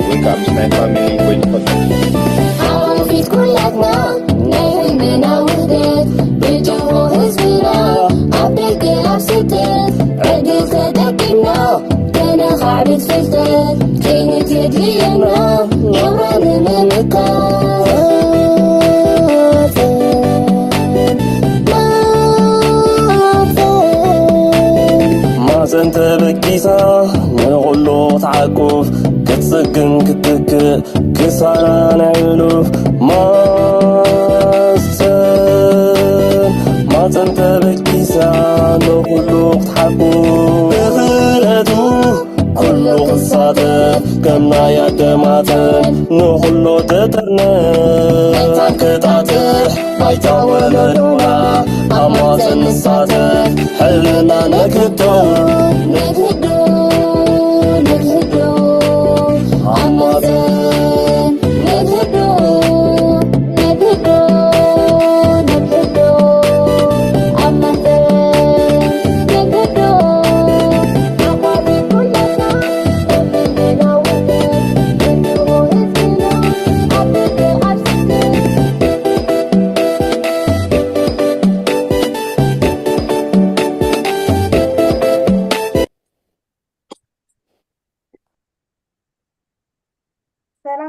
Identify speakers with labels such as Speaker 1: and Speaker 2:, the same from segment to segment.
Speaker 1: ويكابس ناي فاميلي ويتفضل
Speaker 2: عرفت كلنا نايل منا وحدات بجهو هزبنا عبيك أبسطت عدي صدقنا كان خعبت فلتت كانت يدينا نوران
Speaker 3: انت بكيسا نغلو تعقوف كتسكن كتكي كسانا نعلوف ما انت بكيسا نغلو تعقوف بغلتو كله قصاته كمنا يدماته نغلو تترنا كتاتح بايتا ولدونا أمازن الصاته حلنا نكتو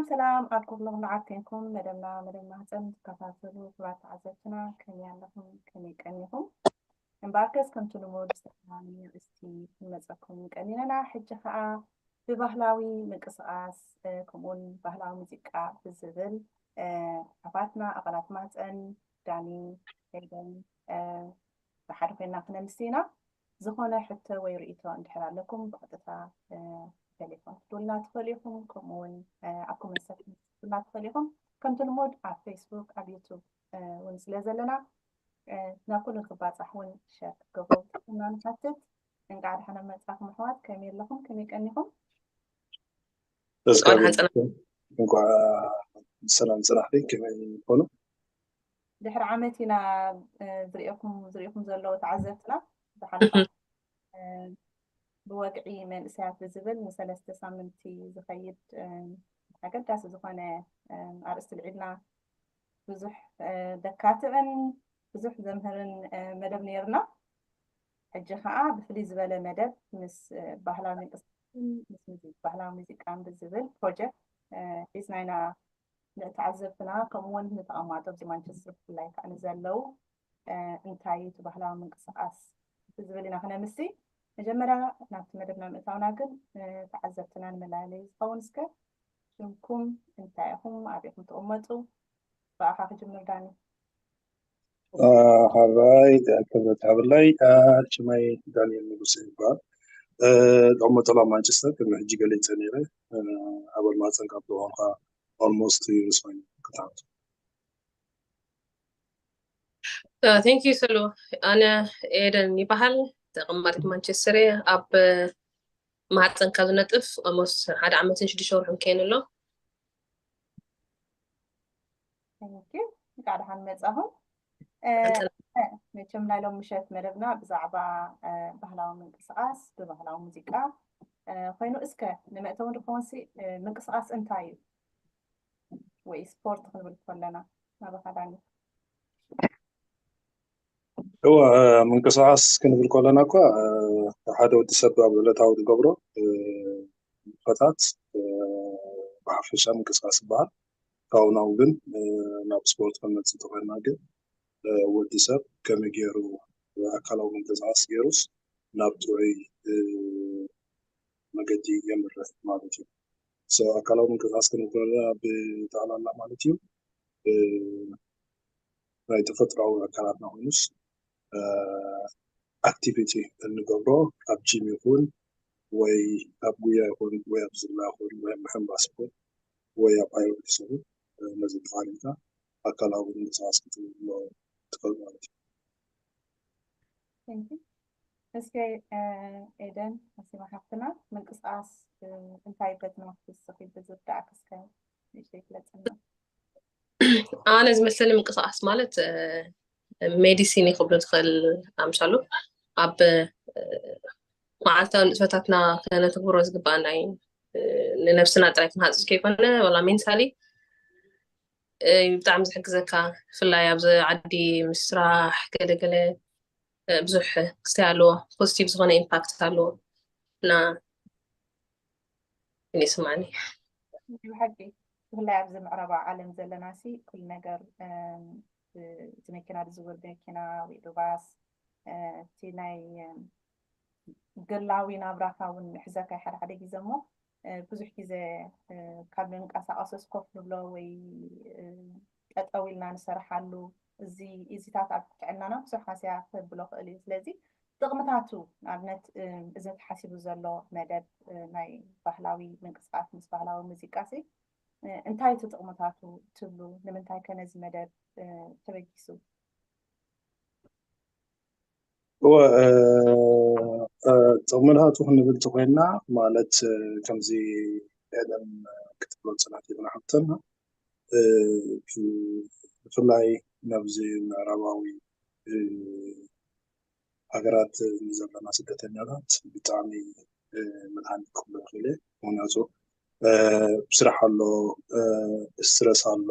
Speaker 4: سلام أركض عاتنكم مدمنا هتم كفاتلو كلات عزتنا كني عندكم كني كنيهم انباركس كنتو نمود استقلاني استي مزاكم كنينا حج خاء ببهلاوي مقصاص كمون بهلاوي موسيقى بالزبل أباتنا أقلات ماتن داني هيدن بحرف إننا كنا نسينا زخونا حتى ويرئيتو اندحر لكم بقطتا تليفون دولنا تخليهم كمون أكو مساكن دولنا تخليهم كنت نمود على فيسبوك على يوتيوب ونسلازل لنا ناكل الخبات صحون شاك قبل كنا نحدد نقعد حنا مصاف محوات كمير لكم كمي كأنكم
Speaker 5: نقع السلام صلاحي كمان يقولوا
Speaker 4: دحر عامتنا زريكم زلوا تعزتنا بحلقة بوقعي من إسعاف الزبل مثلث سامنتي زخيد حاجات داس زخانة عرست العيدنا بزح دكاترن بزح زمهرن مدب نيرنا حجخاء بفلي زبالة مدب مس بحلا من مس مزيد بحلا موسيقى عن بالزبل بروجكت حيثنا نتعزفنا كمون نتأمات بزي مانشستر فلاي كأن زلو انتاي تبحلا من قصاص بالزبالنا هنا مسي مجمرة نعطي مدبنا مئتاونا قل تعزبتنا الملالي قونسكا شنكم انتايهم عبيكم تأمتوا فأخاك جميل داني
Speaker 5: هاي كذا تعبلاي شماي دانيال نبوسين بار الأمة طلع مانشستر كنا هجي قلي تانيرة أول ما تنقبضوا عنها almost 2 years فاين كتعبت
Speaker 6: thank you سلو أنا إيدن يبحل تقمرت مانشستر أب ما تنقذ نطف أمس هذا عمتين شدي شورهم كانوا له
Speaker 4: thank you قاعد حنمزهم ميتم نايلو مشات مربنا بزعبا بهلاو من قصاص ببهلاو موسيقى خينو اسكا نمأتون رفونسي من قصاص انتايو وي سبورت خنبل كلنا ما بخداني
Speaker 5: هو من قصاص كنا في الكولنا كوا هذا ودي سبب ولا تعود قبره فتات بعرفش من قصاص بعد كونا وبن ناب سبورت كنا تتوقعنا جد ودي سبب كم يجيرو أكلوا من قصاص جيروس ناب توي مجدي يمر مالتي سو أكلوا من قصاص كنا بتعالى الله مالتي رايت فترة أو أكلاتنا ونص activity النقابة أب جيم يكون وي أبويا يكون وي أبزلا يكون وي محمد باسكو وي أبايو يسوي نزل فاريتا أكل أو نزاس كتير لو تقول مالتي.
Speaker 4: thank you اسكي إيدن أسمع حقنا من قصاص انتاي بدنا في الصفي بزود عكس كان يشيك لتنا
Speaker 6: أنا زمثلني من قصاص مالت ميديسيني خبرة تخل أمشالو أب معلتا نسبتاتنا كانت تبرز قباناين ንነፍስና ጥራይ ክንሃፅዝ ከይኮነ ወላ ሜንታሊ ብጣዕሚ ዝሕግዘካ ብፍላይ ኣብዚ ዓዲ ምስ ስራሕ ገለገለ ብዙሕ ክስታይ ኣለዎ ፖዚቲቭ ዝኾነ ኢምፓክት ኣለዎ እና እኔ ስማዕኒ
Speaker 4: ብሓቂ ብፍላይ ኣብዚ ምዕራብ ዓለም ዘለና ሲ ኩሉ ነገር እቲ መኪና ዝዝውር መኪና ወይ ባስ እቲ ናይ ገላዊ ናብራካ እውን ሕዘካ ሓደ ሓደ ግዜ እሞ ብዙሕ ግዜ ካብ ምንቀሳቐስ ኮፍ ንብሎ ወይ ጠጠው ኢልና ንሰርሓሉ እዚታት ኣብ ጥዕናና ብዙሕ ሓስያ ከብሎ ክእል እዩ ስለዚ ጥቕምታቱ ንኣብነት እዚ ተሓሲቡ ዘሎ መደብ ናይ ባህላዊ ምንቅስቓስ ምስ ባህላዊ ሙዚቃ ሲ እንታይ እቲ ጥቕምታቱ ትብሉ ንምንታይ ከ ነዚ መደብ ተበጊሱ
Speaker 5: هو ጥቕምታቱ ክንብል ተኮይና ማለት ከምዚ ቀደም ክትብሎ ፅናት ኢልና ሓብተና ብፍላይ ናብዚ ምዕራባዊ ሃገራት ዘለና ስደተኛታት ብጣዕሚ መድሃኒት ክብሎ ይኽእል እየ ምክንያቱ ስራሕ ኣሎ ስትረስ ኣሎ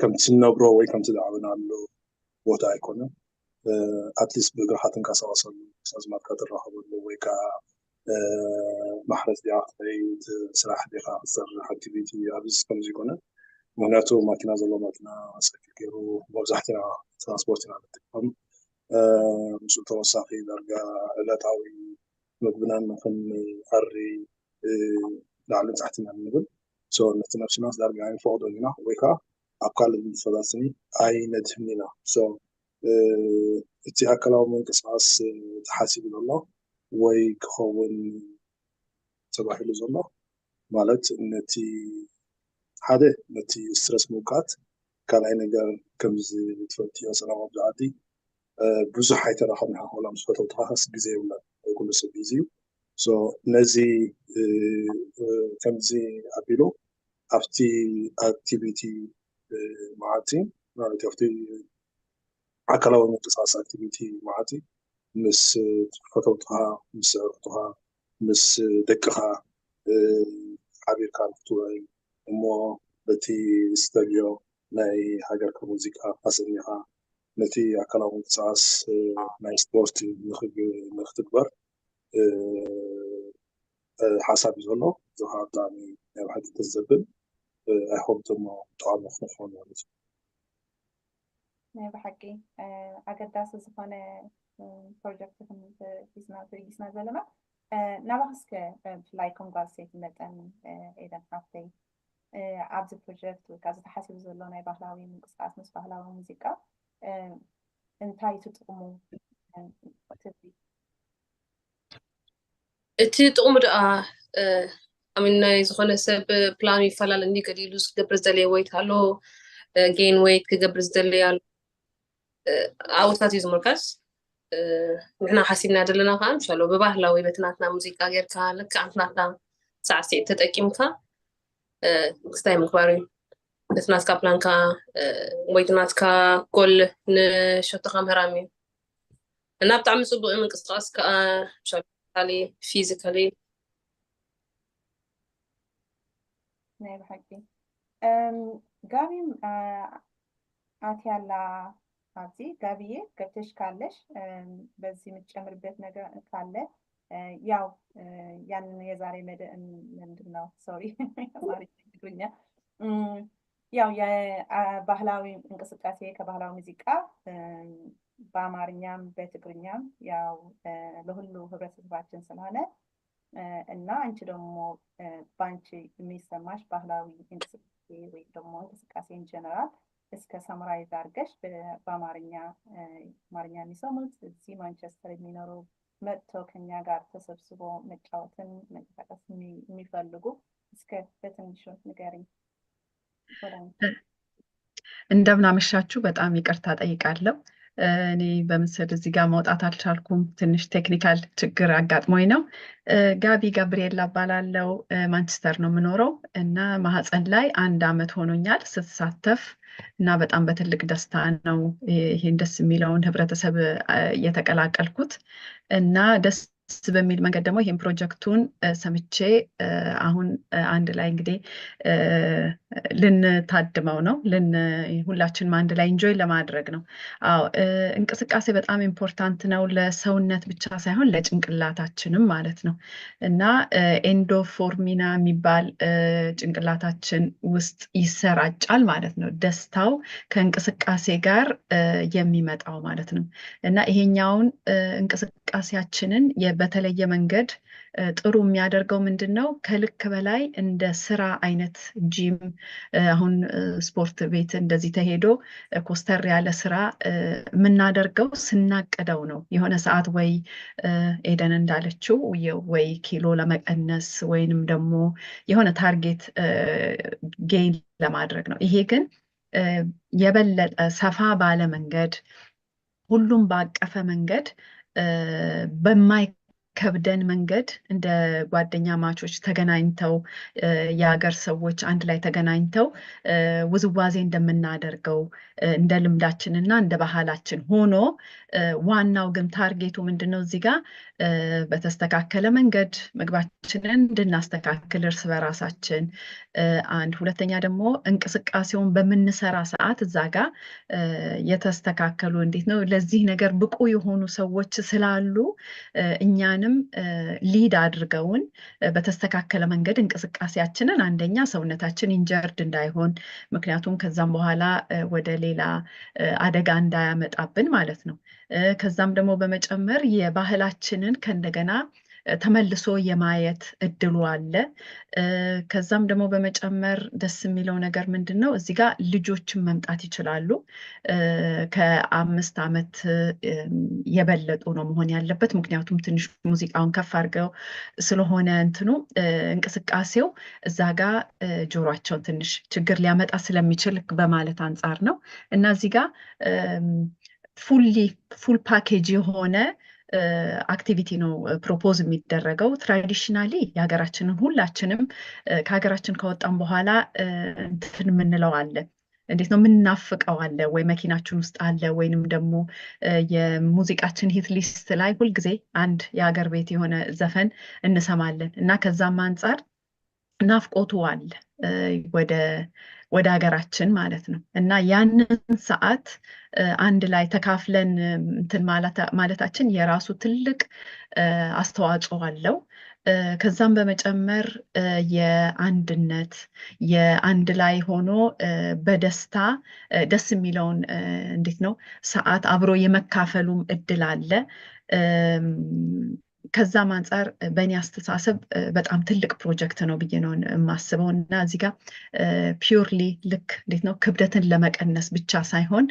Speaker 5: ከምቲ ነብሮ ወይ ከምቲ ዝዓበናሉ ቦታ ኣይኮነን ኣትሊስት ብእግርካ ትንቀሳቀሰሉ ኣዝማድካ ትራኸበሉ ወይ ከዓ ማሕረስ ዲኻ ክትከይድ ስራሕ ዲኻ ክትሰርሕ ኣክቲቪቲ ኣብዚ ከምዚ ይኮነን ምክንያቱ ማኪና ዘሎ ማኪና ሳይክል ገይሩ መብዛሕትና ትራንስፖርት ኢና ንጥቀም ምስኡ ተወሳኺ ዳርጋ ዕለታዊ ምግብና ንክንቀሪ ላዕልን ታሕትን ንብል ነቲ ነብስና ዳርጋ ኣይንፈቅዶን ኢና ወይ ከዓ ኣብ ካልእ ንፈላስኒ ኣይነድህን ኢና እቲ ኣካላዊ ምንቅስቃስ ተሓሲቡ ዘሎ ወይ ክኸውን ተባሂሉ ዘሎ ማለት ነቲ ሓደ ነቲ ስትረስ ምውቃት ካልኣይ ነገር ከምዚ ትፈልጥዮ ሰላም ኣብዚ ዓዲ ብዙሕ ኣይተራኸብና ወላ ምስ ፈተውትኻስ ግዜ የብለን ኩሉ ሰብ ቢዚ እዩ ነዚ ከምዚ ኣቢሉ ኣብቲ ኣክቲቪቲ መዓልቲ ማለት ኣብቲ ኣካላዊ ምንቅስቃስ ኣክቲቪቲ መዓልቲ ምስ ፈተውትኻ ምስ ኣዕሩኽትኻ ምስ ደቅኻ ሓቢርካ ንክትውዕል እሞ በቲ ዝተልዮ ናይ ሃገርካ ሙዚቃ ኣሰሚኻ ነቲ ኣካላዊ ምንቅስቃስ ናይ ስፖርት ንክትግበር ሓሳብ እዩ ዘሎ እዚ ከዓ ብጣዕሚ ናይ ባሕቲ ተዘብል ኣይሆፕ ድማ ጠቃሚ ክኸውን ማለት እዩ
Speaker 4: ናይ ብሓቂ ኣገዳሲ ዝኾነ ፕሮጀክት ሒዝና ዘለና ናባክስከ ብፍላይ ከም ጓል ሰይቲ መጠን ኤደን ሃፍተይ ኣብዚ ፕሮጀክት ወይ ከዓ ዝተሓሲቡ ዘሎ ናይ ባህላዊ ምንቅስቃስ ምስ ባህላዊ ሙዚቃ እንታይ ትጥቕሙ ትብሊ
Speaker 6: እቲ ጥቕሙ ደኣ ናይ ዝኾነ ሰብ ፕላን ይፈላለ እንዲ ገዲሉ ዝገብር ዝደለየ ወይት ኣሎ ጌን ወይት ክገብር ዝደለየ ኣሎ ኣብኡታት እዩ ዝምርካዝ ንሕና ሓሲብና ዘለና ከዓ ምሻሎ ብባህላዊ በትናትና ሙዚቃ ጌርካ ልክዕ እንትናትና ሳዕስዒት ተጠቂምካ ክስታይ ምግባር እዩ እቲ ናትካ ፕላንካ ወይ ናትካ ጎል ንሸቶካ ምህራም እዩ እና ብጣዕሚ ፅቡቅ ምንቅስቃስ ከዓ ምሻሎ ፊዚካሊ
Speaker 4: ናይ ብሓቂ ጋቢ ኣትያላ ኣብዚ ጋቢዬ ገብተሽ ካለሽ በዚህ የምትጨምርበት ነገር ካለ ያው ያንን የዛሬ ምንድን ነው ሶሪ ትግርኛ ያው የባህላዊ እንቅስቃሴ ከባህላዊ ሙዚቃ በአማርኛም በትግርኛም ያው ለሁሉ ህብረተሰባችን ስለሆነ እና አንቺ ደግሞ ባንቺ የሚሰማሽ ባህላዊ እንቅስቃሴ ወይ ደግሞ እንቅስቃሴ ኢንጀነራል እስከ ሰምራይዝ አድርገሽ በአማርኛ የሚሰሙት እዚህ ማንቸስተር የሚኖሩ መጥተው ከኛ ጋር ተሰብስቦ መጫወትን መንቀሳቀስ የሚፈልጉ እስከ በትንሹ ንገሪኝ።
Speaker 7: እንደምን አመሻችሁ። በጣም ይቅርታ ጠይቃለሁ። እኔ በምስል እዚህ ጋር መውጣት አልቻልኩም። ትንሽ ቴክኒካል ችግር አጋጥሞኝ ነው። ጋቢ ጋብሪኤላ እባላለሁ። ማንቸስተር ነው የምኖረው እና ማህፀን ላይ 1 ዓመት ሆኖኛል ስትሳተፍ እና በጣም በትልቅ ደስታ ነው ይሄን ደስ የሚለውን ህብረተሰብ እየተቀላቀልኩት እና ደስ በሚል መንገድ ደግሞ ይህን ፕሮጀክቱን ሰምቼ አሁን አንድ ላይ እንግዲህ ልንታድመው ነው ሁላችንም አንድ ላይ ኢንጆይ ለማድረግ ነው። አዎ እንቅስቃሴ በጣም ኢምፖርታንት ነው ለሰውነት ብቻ ሳይሆን ለጭንቅላታችንም ማለት ነው። እና ኤንዶፎርሚና የሚባል ጭንቅላታችን ውስጥ ይሰራጫል ማለት ነው። ደስታው ከእንቅስቃሴ ጋር የሚመጣው ማለት ነው። እና ይሄኛውን እንቅስቃሴያችንን በተለየ መንገድ ጥሩ የሚያደርገው ምንድን ነው? ከልክ በላይ እንደ ስራ አይነት ጂም አሁን ስፖርት ቤት እንደዚህ ተሄዶ ኮስተር ያለ ስራ የምናደርገው ስናቅደው ነው። የሆነ ሰዓት ወይ ኤደን እንዳለችው ወይ ኪሎ ለመቀነስ ወይንም ደግሞ የሆነ ታርጌት ጌይን ለማድረግ ነው። ይሄ ግን የበለጠ ሰፋ ባለ መንገድ ሁሉም ባቀፈ መንገድ በማይከብደን መንገድ እንደ ጓደኛ ማቾች ተገናኝተው የሀገር ሰዎች አንድ ላይ ተገናኝተው ውዝዋዜ እንደምናደርገው እንደ ልምዳችንና እንደ ባህላችን ሆኖ ዋናው ግን ታርጌቱ ምንድነው? እዚህ ጋር በተስተካከለ መንገድ ምግባችንን እንድናስተካክል እርስ በራሳችን አንድ፣ ሁለተኛ ደግሞ እንቅስቃሴውን በምንሰራ ሰዓት እዛ ጋር የተስተካከሉ እንዴት ነው ለዚህ ነገር ብቁ የሆኑ ሰዎች ስላሉ እኛንም ሊድ አድርገውን በተስተካከለ መንገድ እንቅስቃሴያችንን አንደኛ ሰውነታችን ኢንጀርድ እንዳይሆን፣ ምክንያቱም ከዛም በኋላ ወደ ሌላ አደጋ እንዳያመጣብን ማለት ነው። ከዛም ደግሞ በመጨመር የባህላችንን ከእንደገና ተመልሶ የማየት እድሉ አለ። ከዛም ደግሞ በመጨመር ደስ የሚለው ነገር ምንድን ነው? እዚህ ጋር ልጆችን መምጣት ይችላሉ። ከ5 ዓመት የበለጡ ነው መሆን ያለበት። ምክንያቱም ትንሽ ሙዚቃውን ከፍ አድርገው ስለሆነ እንቅስቃሴው እዛ ጋር ጆሯቸውን ትንሽ ችግር ሊያመጣ ስለሚችል በማለት አንጻር ነው። እና እዚህ ጋር ፉል ፓኬጅ የሆነ አክቲቪቲ ነው ፕሮፖዝ የሚደረገው። ትራዲሽናሊ የሀገራችንን ሁላችንም ከሀገራችን ከወጣን በኋላ እንትን የምንለው አለ፣ እንዴት ነው የምናፍቀው አለ ወይ መኪናችን ውስጥ አለ፣ ወይንም ደግሞ የሙዚቃችን ሂት ሊስት ላይ ሁልጊዜ አንድ የሀገር ቤት የሆነ ዘፈን እንሰማለን እና ከዛም አንጻር ናፍቆቱ አለ ወደ ሀገራችን ማለት ነው። እና ያንን ሰዓት አንድ ላይ ተካፍለን እንትን ማለታችን የራሱ ትልቅ አስተዋጽኦ አለው። ከዛም በመጨመር የአንድነት የአንድ ላይ ሆኖ በደስታ ደስ የሚለውን እንዴት ነው ሰዓት አብሮ የመካፈሉም እድል አለ። ከዛም አንጻር በእኔ አስተሳሰብ በጣም ትልቅ ፕሮጀክት ነው ብዬ ነው የማስበው። እና እዚህ ጋር ፒውርሊ ልክ እንዴት ነው ክብደትን ለመቀነስ ብቻ ሳይሆን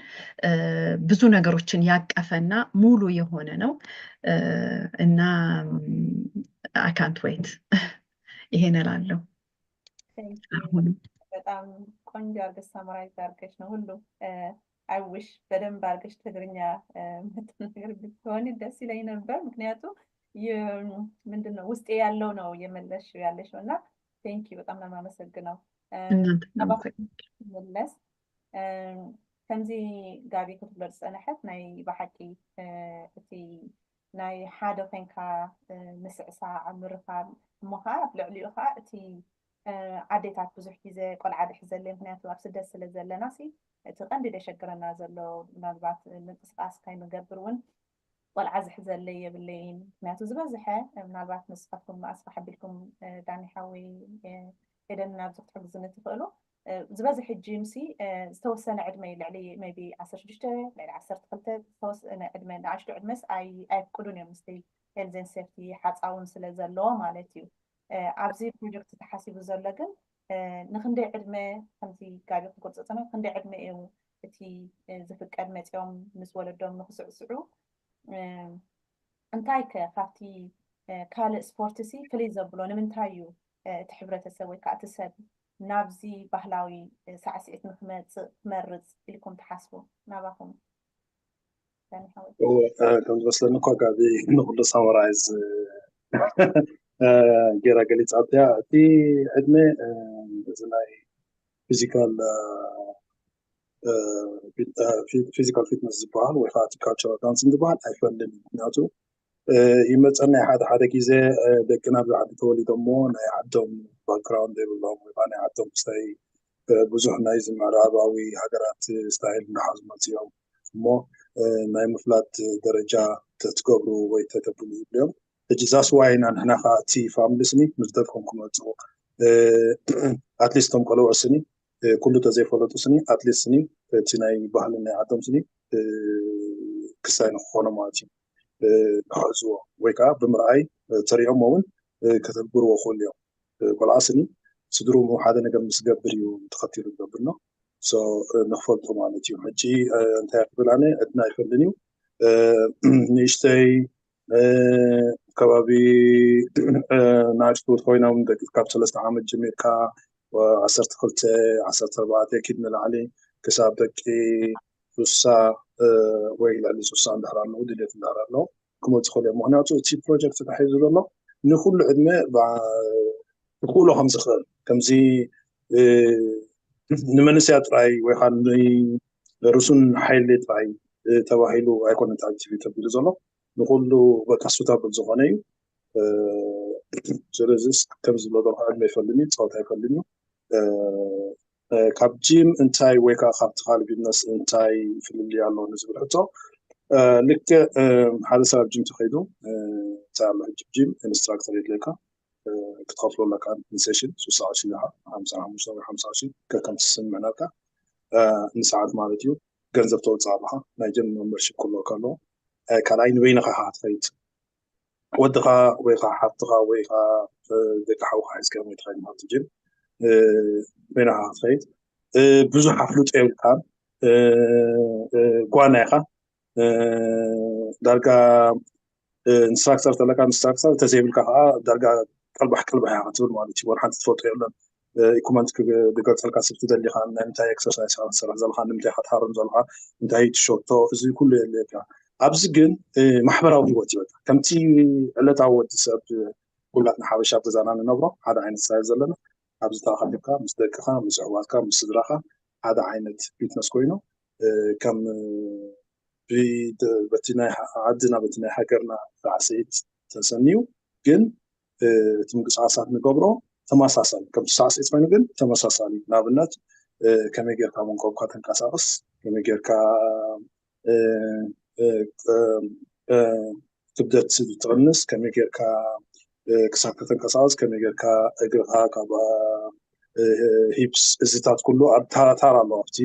Speaker 7: ብዙ ነገሮችን ያቀፈና ሙሉ የሆነ ነው እና አይ ካንት ዌይት ይሄን እላለሁ። አሁንም
Speaker 4: በጣም ቆንጆ አድርገሽ ሰማራይዝ አድርገሽ ነው ሁሉ አይውሽ በደንብ አድርገሽ ትግርኛ ነገር ብትሆን ደስ ይለኝ ነበር። ምክንያቱም ምንድነው ውስጤ ያለው ነው የመለሽ ያለሽ ነው እና ቴንኪ በጣም ነው የማመሰግነው። መለስ ከምዚ ጋቢ ክትብለር ፀንሐት ናይ ብሓቂ እቲ ናይ ሓደ ኮንካ ምስዕሳዕ ምርኻብ እሞኻ ኣብ ልዕሊኡ ከዓ እቲ ዓዴታት ብዙሕ ግዜ ቆልዓ ድሕዘለይ ምክንያቱ ኣብ ስደት ስለ ዘለና እቲ ቀንዲ ደሸግረና ዘሎ ምናልባት ምንቅስቃስ ከይንገብር እውን ቆልዓ ዝሕዘለይ የብለይን። ምክንያቱ ዝበዝሐ ምናልባት ንስኻትኩም ኣስፋሕ ኣቢልኩም ዳኒሓ ወይ ሄደን ናብ ክትሕግዙኒ ትኽእሉ ዝበዝሐ ጂምሲ ዝተወሰነ ዕድመ ልዕሊ ሜቢ 16 ልዕሊ 12 ዝተወሰነ ዕድመ ንኣሽቱ ዕድመስ ኣይፍቅዱን እዮም ምስቲ ሄልዝን ሴፍቲ ሓፃውን ስለ ዘለዎ ማለት እዩ። ኣብዚ ፕሮጀክት ተሓሲቡ ዘሎ ግን ንክንደይ ዕድመ ከምዚ ጋቢ ክገልፆ ነው ክንደይ ዕድመ እዩ እቲ ዝፍቀድ መፅኦም ምስ ወለዶም ንክስዕስዑ እንታይ ከ ካብቲ ካልእ ስፖርትሲ ፍልይ ዘብሎ ንምንታይ እዩ እቲ ሕብረተሰብ ወይ ከዓ እቲ ሰብ ናብዚ ባህላዊ ሳዕስዒት ንክመፅእ ክመርፅ ኢልኩም ትሓስቡ? ናባኹም
Speaker 5: ከም ዝመስለኒ እኳ ጋቢ ንኩሉ ሳሙራይዝ ጌራ ገሊፃት እያ። እቲ ዕድመ እዚ ናይ ፊዚካል ፊትነስ ዝበሃል ወይ ከዓ ካልቸራል ዳንሲንግ ዝበሃል ኣይፈልጥን። ምክንያቱ ይመፀና ሓደ ግዜ ደቅና ብዓዲ ተወሊዶሞ ናይ ዓዶም ባክግራውንድ የብሎም ወይ ከዓ ናይ ዓዶም ስታይ ብዙሕ ናይ ምዕራባዊ ሃገራት ስታይል እናሓዙ መፅኦም እሞ ናይ ምፍላጥ ደረጃ ተትገብሩ ወይ ተተብሉ ይብሎም ሕጂ ዛስ ዋይና ንሕና ከዓ እቲ ፋሚሊ ስኒ ምስ ደድኩም ክመፅኡ ኣትሊስት ቶም ቆልዑ ስኒ ኩሉ ተዘይፈለጡ ስኒ ኣትሊስት ስኒ እቲ ናይ ባህሊ ናይ ዓዶም ስኒ ክሳይ ንክኾኑ ማለት እዩ ክሕዝዎ ወይ ከዓ ብምርኣይ ተሪኦም እውን ከተግብርዎ ክእሉ እዮም ቆልዓ ስኒ ስድርኡ ሓደ ነገር ምስ ገብር እዩ ተኸቲሉ ዝገብር ነው ንክፈልጡ ማለት እዩ ሕጂ እንታይ ክብል ኣነ ዕድና ይፈልን እዩ ንእሽተይ ከባቢ ናሽጡት ኮይኖም ደቂ ካብ 3 ዓመት ጀሚርካ 12 14 ኪድ ንላዕሊ ክሳብ ደቂ ሱሳ ወይ ልዕሊ ሱሳ እንድሕር ኣለዉ ድሌት እንድሕር ኣለዉ ክመፁ ክእሉ እዮም ምክንያቱ እቲ ፕሮጀክት ተታሒዙ ዘሎ ንኩሉ ዕድመ ክኽእሎ ከም ዝኽእል ከምዚ ንመንስያ ጥራይ ወይ ከዓ ርሱን ሓይሊ ጥራይ ተባሂሉ ኣይኮነት ኣክቲቪቲ ተቢሉ ዘሎ ንኩሉ በቃ ሱታብል ዝኾነ እዩ ስለዚ ከም ዝብሎ ዘለኹ ዕድመ ኣይፈልን እዩ ፀወታ ኣይፈልን እዩ ካብ ጂም እንታይ ወይ ከዓ ካብቲ ካልእ ቢዝነስ እንታይ ፍልልይ ኣሎ ንዝብል ሕቶ ልክዕ ሓደ ሰብ ጂም ተኸይዱ እንታይ ኣሎ ሕጂ ጂም ኢንስትራክተር የድልየካ ክትከፍሎ ኣለካ ንሴሽን 60,000 ኢኻ 55 ወይ 50,000 ከከም ትስምዕናካ ንሰዓት ማለት እዩ ገንዘብ ተወፅእ ኣለካ ናይ ጂም ሜምበርሺፕ ክህልወካ ኣለዎ ካልኣይ ንበይንኻ ኢኻ ትኸይድ ወድኻ ወይ ከዓ ሓፍትኻ ወይ ከዓ ደቂ ሓውካ ሒዝካ ወይ ትኸይድ ናብቲ ጂም በይንኻ ትኸይድ ብዙሕ ኣፍሉጥ የብልካን ጓና ኢኻ ዳርጋ ኢንስትራክተር ተለካ ኢንስትራክተር ተዘይብልካ ከዓ ዳርጋ ቀልባሕ ኢኻ ትብል ማለት እዩ ወርሓንቲ ትፈልጦ የለን ኢኩመንት ክገፀልካ ሰብ ትደሊኻ ናይ ምንታይ ኤክሰርሳይዝ ክትሰርሕ ዘለካ ንምንታይ ኢኻ ትሃርም ዘለካ እንታይ ትሸቶ እዚ ኩሉ የድልየካ ኣብዚ ግን ማሕበራዊ ሂወት ይበቃ ከምቲ ዕለታዊ ወዲ ሰብ ኩላትና ሓበሻ ገዛና ንነብሮ ሓደ ዓይነት ስታይል ዘለና ኣብዚ ተኣኻሊብካ ምስ ደቅኻ ምስ ኣሕዋትካ ምስ ስድራኻ ሓደ ዓይነት ፊትነስ ኮይኑ ከም በቲ ናይ ዓድና በቲ ናይ ሃገርና ራዕሲት ተሰንዩ ግን እቲ ምንቅስቃሳት ንገብሮ ተመሳሳሊ ከም ሳዕሲት ኮይኑ ግን ተመሳሳሊ ንኣብነት ከመይ ጌርካ መንቆብካ ተንቀሳቅስ ከመይ ጌርካ ክብደት ትቕንስ ከመይ ጌርካ ክሳብ ከተንቀሳቀስ ከመይ ጌርካ እግርካ ካብ ሂፕስ እዝታት ኩሉ ኣብ ታራ ኣለዎ ኣብቲ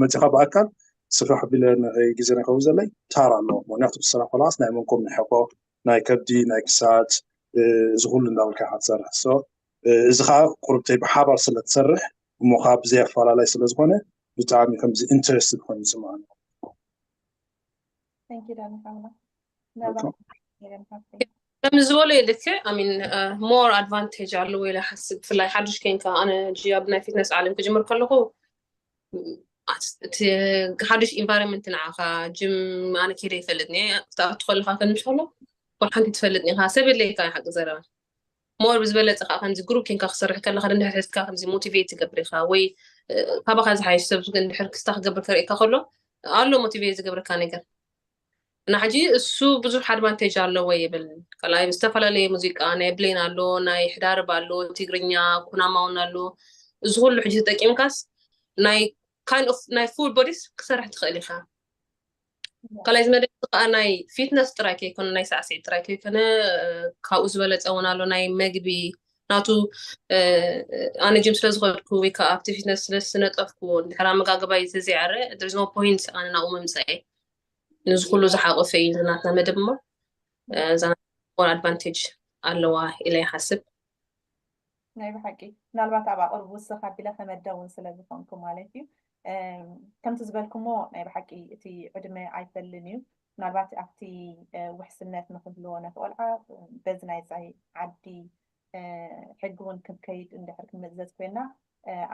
Speaker 5: መፂኻ ብኣካል ስራሕ ቢለን ግዜ ንኸው ዘለይ ታራ ኣለዎ ምክንያቱ ብስራሕ ኮላስ ናይ መንቆም ናይ ሕቆ ናይ ከብዲ ናይ ክሳድ እዚ ኩሉ እንዳበልካ ኢኻ ትሰርሕ እዚ ከዓ ቁርብተይ ብሓባር ስለትሰርሕ እሞ ከዓ ብዘይ ኣፈላላይ ስለዝኾነ ብጣዕሚ ከምዚ ኢንተረስትድ ኮይኑ ይስምዓኒ
Speaker 6: ከም ዝበሎ ልክዕ ኣሚን ሞር ኣድቫንቴጅ ኣለዎ ኢለ ሓስብ ብፍላይ ሓዱሽ ኮንካ ኣነ ኣብ ናይ ፊትነስ ዓለም ክጅምር ከለኹ እቲ ሓዱሽ ኢንቫይሮንመንት ንዓኻ ጅም ኣነ ከይደ ይፈልጥኒ ክትኣቱ ከለካ ከምሽ ከሎ ኩሉ ሓንቲ ትፈልጥኒ ኢኻ ሰብ የድለይካ ሓቂ ዘረባ ሞር ብዝበለፀ ከዓ ከምዚ ግሩፕ ኮንካ ክሰርሕ ከለካ ድንድሕር ሒዝካ ከምዚ ሞቲቬት ትገብር ኢኻ ወይ ካባካ ዝሓይሽ ሰብ ድንድሕር ክስታ ክገብር ከርእየካ ከሎ ኣሎ ሞቲቬት ዝገብረካ ነገር እና ሕጂ እሱ ብዙሕ ኣድቫንቴጅ ኣለዎ ይብል ካልኣይ ዝተፈላለየ ሙዚቃ ናይ ብሌን ኣሎ ናይ ሕዳርብ ኣሎ ትግርኛ ኩናማ እውን ኣሎ እዚ ኩሉ ሕጂ ተጠቂምካስ ናይ kind of ናይ ፉል ቦዲስ ክሰርሕ ትኽእል ኢኻ ካልኣይ ዝመደብ ከዓ ናይ ፊትነስ ጥራይ ከይኮነ ናይ ሳዕስዒት ጥራይ ከይኮነ ካብኡ ዝበለፀ እውን ኣሎ ናይ መግቢ ናቱ ኣነ ጅም ስለዝኸድኩ ወይ ከዓ ኣብቲ ፊትነስ ስለዝነጠፍኩ እንድሕር ኣመጋግባይ ተዘይዓረ there's no point ኣነ ናብኡ ምምፅአይ ንዚ ኩሉ ዝሓቆፈ እዩ ናትና መደብ እሞ እዛ ኣድቫንቴጅ ኣለዋ ኢለ ይሓስብ
Speaker 4: ናይ ብሓቂ ምናልባት ኣብ ኣቕርቡ ውስኽ ኣቢለ ከመደብ እውን ስለዝኾንኩ ማለት እዩ ከምቲ ዝበልኩሞ ናይ ብሓቂ እቲ ዕድመ ኣይፈልን እዩ ምናልባት ኣብቲ ውሕስነት ንክህልዎ ነቲ ቆልዓ በዚ ናይ ፃይ ዓዲ ሕጊ እውን ክንከይድ እንድሕር ክንመዘዝ ኮይና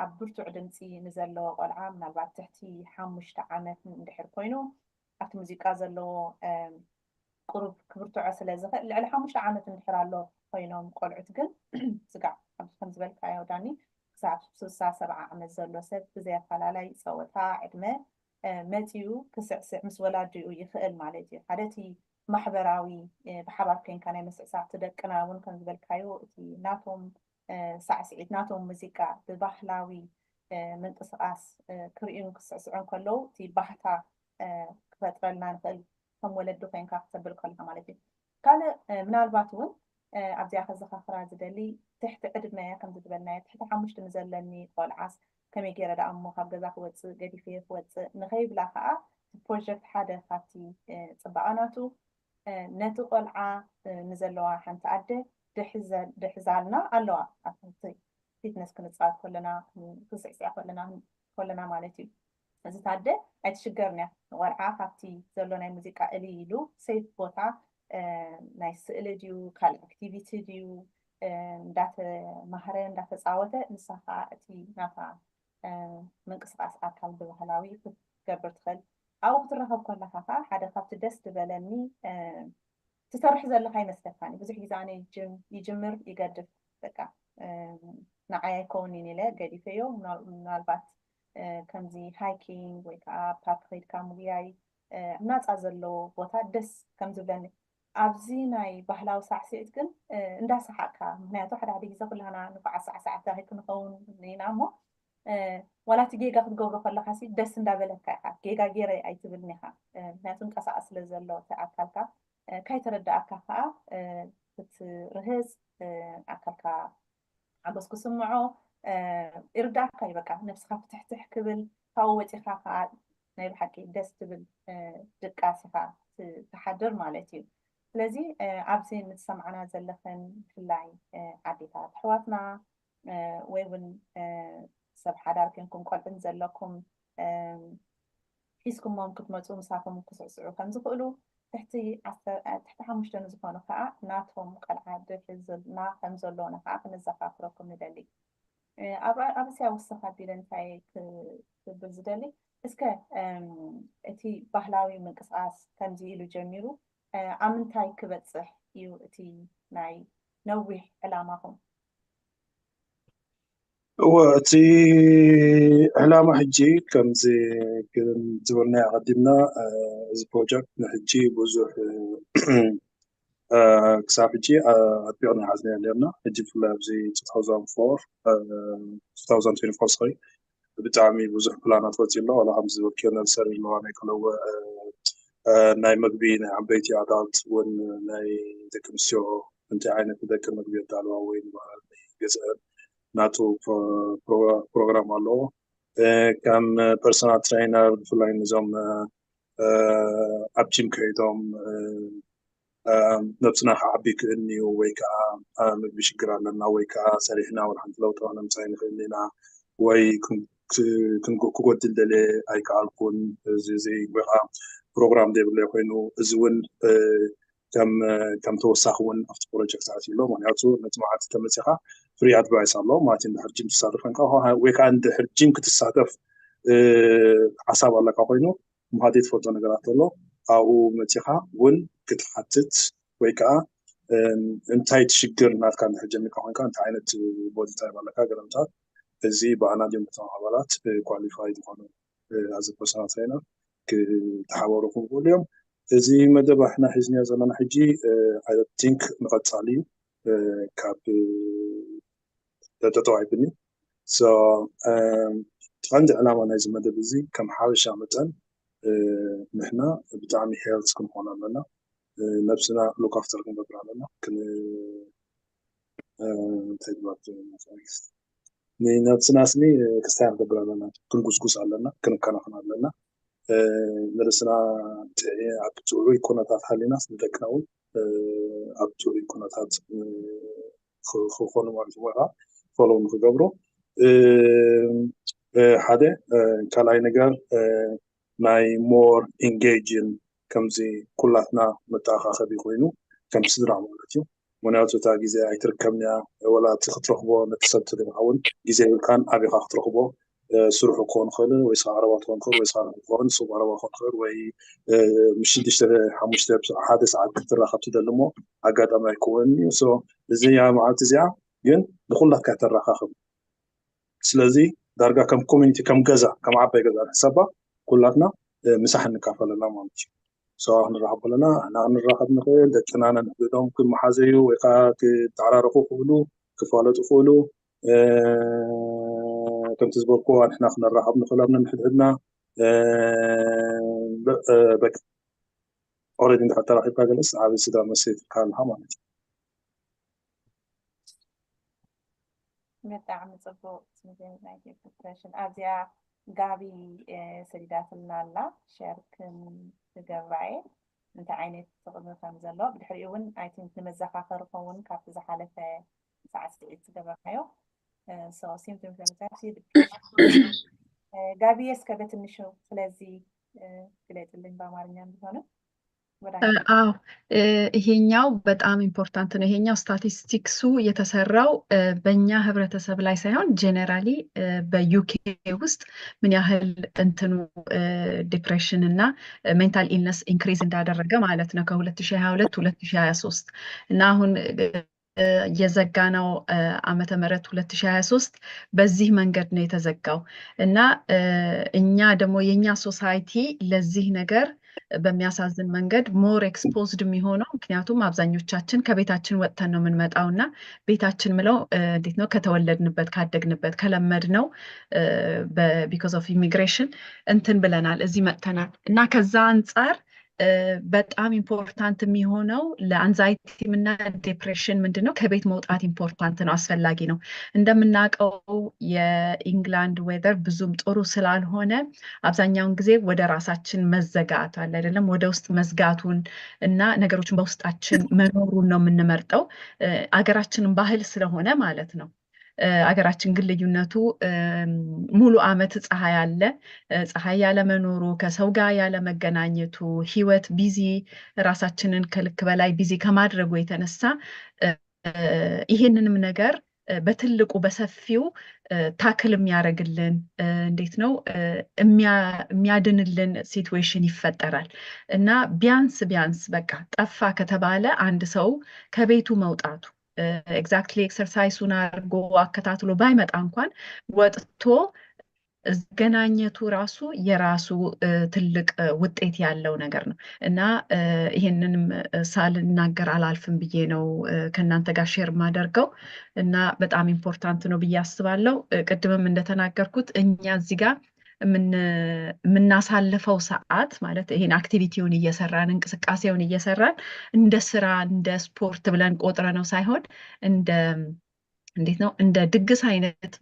Speaker 4: ኣብ ብርቱዕ ድምፂ ንዘለዎ ቆልዓ ምናልባት ትሕቲ 5 ዓመት እንድሕር ኮይኑ ኣብቲ ሙዚቃ ዘለዎ ቁሩብ ክብርትዖ ስለዝኽእል ልዕሊ 5 ዓመት እንድሕር ኣሎ ኮይኖም ቆልዑት ግን ስጋዕ ከም ዝበልካዮ ዳኒ ክሳብ 67 ዓመት ዘሎ ሰብ ብዘይ ኣፈላላይ ፀወታ ዕድመ መፂኡ ክስዕስዕ ምስ ወላዲኡ ይኽእል ማለት እዩ ሓደ እቲ محبراوي بحبار كين كان مسعسع تدقنا ون كان زبالكايو تي ناتهم سعسعيت ناتهم موسيقى ببحلاوي من قصاص كريم كسعسعون كله تي بحتا كفترلنا نخل هم ولدو كين كاختبل كلها مالتي قال من الباتون عبد ياخذ زخافرة زدلي تحت عدنا كم زدبلنا تحت حمشت نزلني قلعس كم يجرى دا أمو خاب جزاك وتس قدي فيه وتس نخيب لها بروجكت حدا خاتي صبعاناتو نتو قلعة نزلوا حنت عدة دحزالنا اللوا أفنتي فيتنس كنت صار كلنا تسعة كلنا مالتي إذا تعدى أتشجرنا ورعة خاتي زلنا الموسيقى اللي يلو سيف بوتا نايس إلديو كال أكتيفيتي ديو دات مهرين دات صعوته نسخة أتي نفع من قصص أكل بوهلاوي كجبرت خل أو بترهب كل خفا حدا خفت دست بلني تسرح زل هاي مستفاني بزح جزاني يجمر يقدف بقى نعايا كوني نلا قدي فيو من البات كمزي هايكينج ويكا بابريد كاموياي ناس أزلو بوتا دس كمزي بلني أبزي ناي بحلاو ساعسيت كن اندا سحاكا مهنياتو حدا عدي يزاق لهنا نفع ساعتا هيك نخون نينامو ولا تجيجا تقول خلا حسي دس اندا بلكا جيجا جيري أي تبلنيها مهنياتو نكاسا أصل زلو تأكلكا كاي تردأ أكاكا تترهز أكاكا عبسكو سمعو إرداكا يبقى نفسها فتح كبل فاوتي خاكا نايب حكي دس تبل دكاسفا تحضر مالتي لذي عبسين نتسمعنا زلخن فلاي عديتات حواتنا ويون سب حدار كنكم قلبن زلكم حيسكم ممكن تمتعوا مسافة مكسعسعوا كم زقلوا تحت حمشتن زفانو فا ناتهم قلعة دفزلنا كم زلونا فا فنزفافركم ندلي أبسي أوصفها بلنتاي كبزدلي اسكا اتي بحلاوي من قصاص كم زيلو جميلو أمنتاي كبتصح يو اتي ناي نوح علامهم
Speaker 5: وأتي علامة حجي كم زي زورنا قدمنا از بروجكت نحجي بوزوح كسافجي أتبعنا عزنا اليومنا حجي في اللاب زي 2004 2024 صحيح بتعمي بوزوح بلانات وزيلا ولا هم زي وكينا السر المواني كلو ناي مقبي ناي عبيتي عدالت ون ناي ذاك مسيو انت عينك ذاك مقبي دالوا وين جزء ناتو بروغرام الله كم personal trainer بفلاي نظام أبجيم كيدوم نفسنا حابيك إني ويكا مقبي شكرا لنا ويكا سريحنا والحمد لله طبعا مساين خلينا وي كن كوكوت الدلي أي كالكون زي بقى بروغرام دي بلي خوينو زون كم توسخون أفت بروجكت عاتي له معناته نتمعات تمسخة فري أدفايس الله ما تندحر جيم تصادف إنك ها ويكا عند جيم كتصادف عصاب الله كخوينو مهديد فوتو نقرات الله أو متخا ون كتحتت ويكا انتاي تشجر نات كان حجمي كهون كان تعينت بودي تايب الله كقرمتات زي بأنا ديم بتاع حوالات كواليفايد كانوا از بيرسونال ترينر كتحاوروا كل يوم زي مدى احنا حزني زمان حجي I think نقطعلي كاب تتوعي بني so عندي علامة نايز مدى بزي كم حاوش عمتن نحنا بتعمي هيلث كم هون لنا نفسنا لوك افتر كم بقرا لنا كن تدبر نفسنا سني كستاف بقرا لنا كن قسقس علينا كن كنا لنا نرسنا أبتوعي كوناتات حالنا سندكناول أبتوعي كوناتات خونو مارجوها فلو نخجبرو هذا كلاي نجار ناي more engaging كمزي كلنا متاخا خبي خوينو كم سدرا مالتيو مناطو تا جزء أي تركبنا ولا تخطرخبو نتسبت لمعون جزء كان أبي خطرخبو سروح كون خير ويصير عربات كون خير ويصير كون صوب عربات كون خير وي مش تشتري حمش تبص حادث عاد كتر خبط دلمو عقد ما يكون سو زي مع تزيع ين دخل لك كتر خاخب سلازي درجة كم كوميونتي كم جزء كم عبي جزء حسابه كلنا مسح نكافل الله مالتي سواء نرحب لنا احنا نرحب نخيل دكنا نحددهم كل محازيو ويقا تعرارقو قولو كفالة قولو كم تزبرقوا احنا نرحب نخلابنا نحددنا بك أوريدي انت حتى راح يبقى جلس عابي سيدا مسيت كان همان
Speaker 4: ብጣዕሚ ፅቡቅ ስምዒት ናይ ዲፕሬሽን ኣብዚኣ ጋቢ ሰዲዳትልና ኣላ ሸር ክገብራየ እንታይ ዓይነት ጥቕሚ ከም ዘሎ ብድሕሪኡ እውን ኣይ ቲንክ ንመዘኻኸሪ ክኸውን ካብቲ ዝሓለፈ ሰዓት ስዒት ዝገበርናዮ ሲምፕቶምስ ዲፕሬሽን ጋቢ እስከ በትንሹ ስለዚ ግለጽልኝ በአማርኛ ቢሆን
Speaker 7: አዎ ይሄኛው በጣም ኢምፖርታንት ነው። ይሄኛው ስታቲስቲክሱ የተሰራው በእኛ ህብረተሰብ ላይ ሳይሆን ጄኔራሊ በዩኬ ውስጥ ምን ያህል እንትኑ ዲፕሬሽን እና ሜንታል ኢልነስ ኢንክሪዝ እንዳደረገ ማለት ነው ከ2022 2023 እና አሁን የዘጋነው ዓመተ ምህረት 2023 በዚህ መንገድ ነው የተዘጋው እና እኛ ደግሞ የኛ ሶሳይቲ ለዚህ ነገር በሚያሳዝን መንገድ ሞር ኤክስፖዝድ የሚሆነው ምክንያቱም አብዛኞቻችን ከቤታችን ወጥተን ነው የምንመጣው እና ቤታችን ምለው እንዴት ነው ከተወለድንበት ካደግንበት ከለመድነው ቢኮዝ ኦፍ ኢሚግሬሽን እንትን ብለናል እዚህ መጥተናል እና ከዛ አንጻር በጣም ኢምፖርታንት የሚሆነው ለአንዛይቲም እና ዲፕሬሽን ምንድነው ከቤት መውጣት ኢምፖርታንት ነው አስፈላጊ ነው እንደምናውቀው የኢንግላንድ ዌዘር ብዙም ጥሩ ስላልሆነ አብዛኛውን ጊዜ ወደ ራሳችን መዘጋት አለ አይደለም ወደ ውስጥ መዝጋቱን እና ነገሮችን በውስጣችን መኖሩን ነው የምንመርጠው አገራችንን ባህል ስለሆነ ማለት ነው አገራችን ግን ልዩነቱ ሙሉ ዓመት ፀሐይ አለ ፀሐይ ያለ መኖሩ ከሰው ጋር ያለ መገናኘቱ ህይወት ቢዚ ራሳችንን ከልክ በላይ ቢዚ ከማድረጉ የተነሳ ይሄንንም ነገር በትልቁ በሰፊው ታክል የሚያደርግልን እንዴት ነው የሚያድንልን ሲቹዌሽን ይፈጠራል እና ቢያንስ በቃ ጠፋ ከተባለ አንድ ሰው ከቤቱ መውጣቱ ኤግዛክትሊ ኤክሰርሳይሱን አድርጎ አከታትሎ ባይመጣ እንኳን ወጥቶ ገናኘቱ ራሱ የራሱ ትልቅ ውጤት ያለው ነገር ነው እና ይሄንንም ሳልናገር አላልፍም ብዬ ነው ከናንተ ጋር ሼር ማደርገው እና በጣም ኢምፖርታንት ነው ብዬ አስባለሁ ቅድምም እንደተናገርኩት እኛ እዚህ ጋር የምናሳልፈው ሰዓት ማለት ይሄን አክቲቪቲውን እየሰራን እንቅስቃሴውን እየሰራን እንደ ስራ እንደ ስፖርት ብለን ቆጥረ ነው ሳይሆን እንዴት ነው እንደ ድግስ አይነት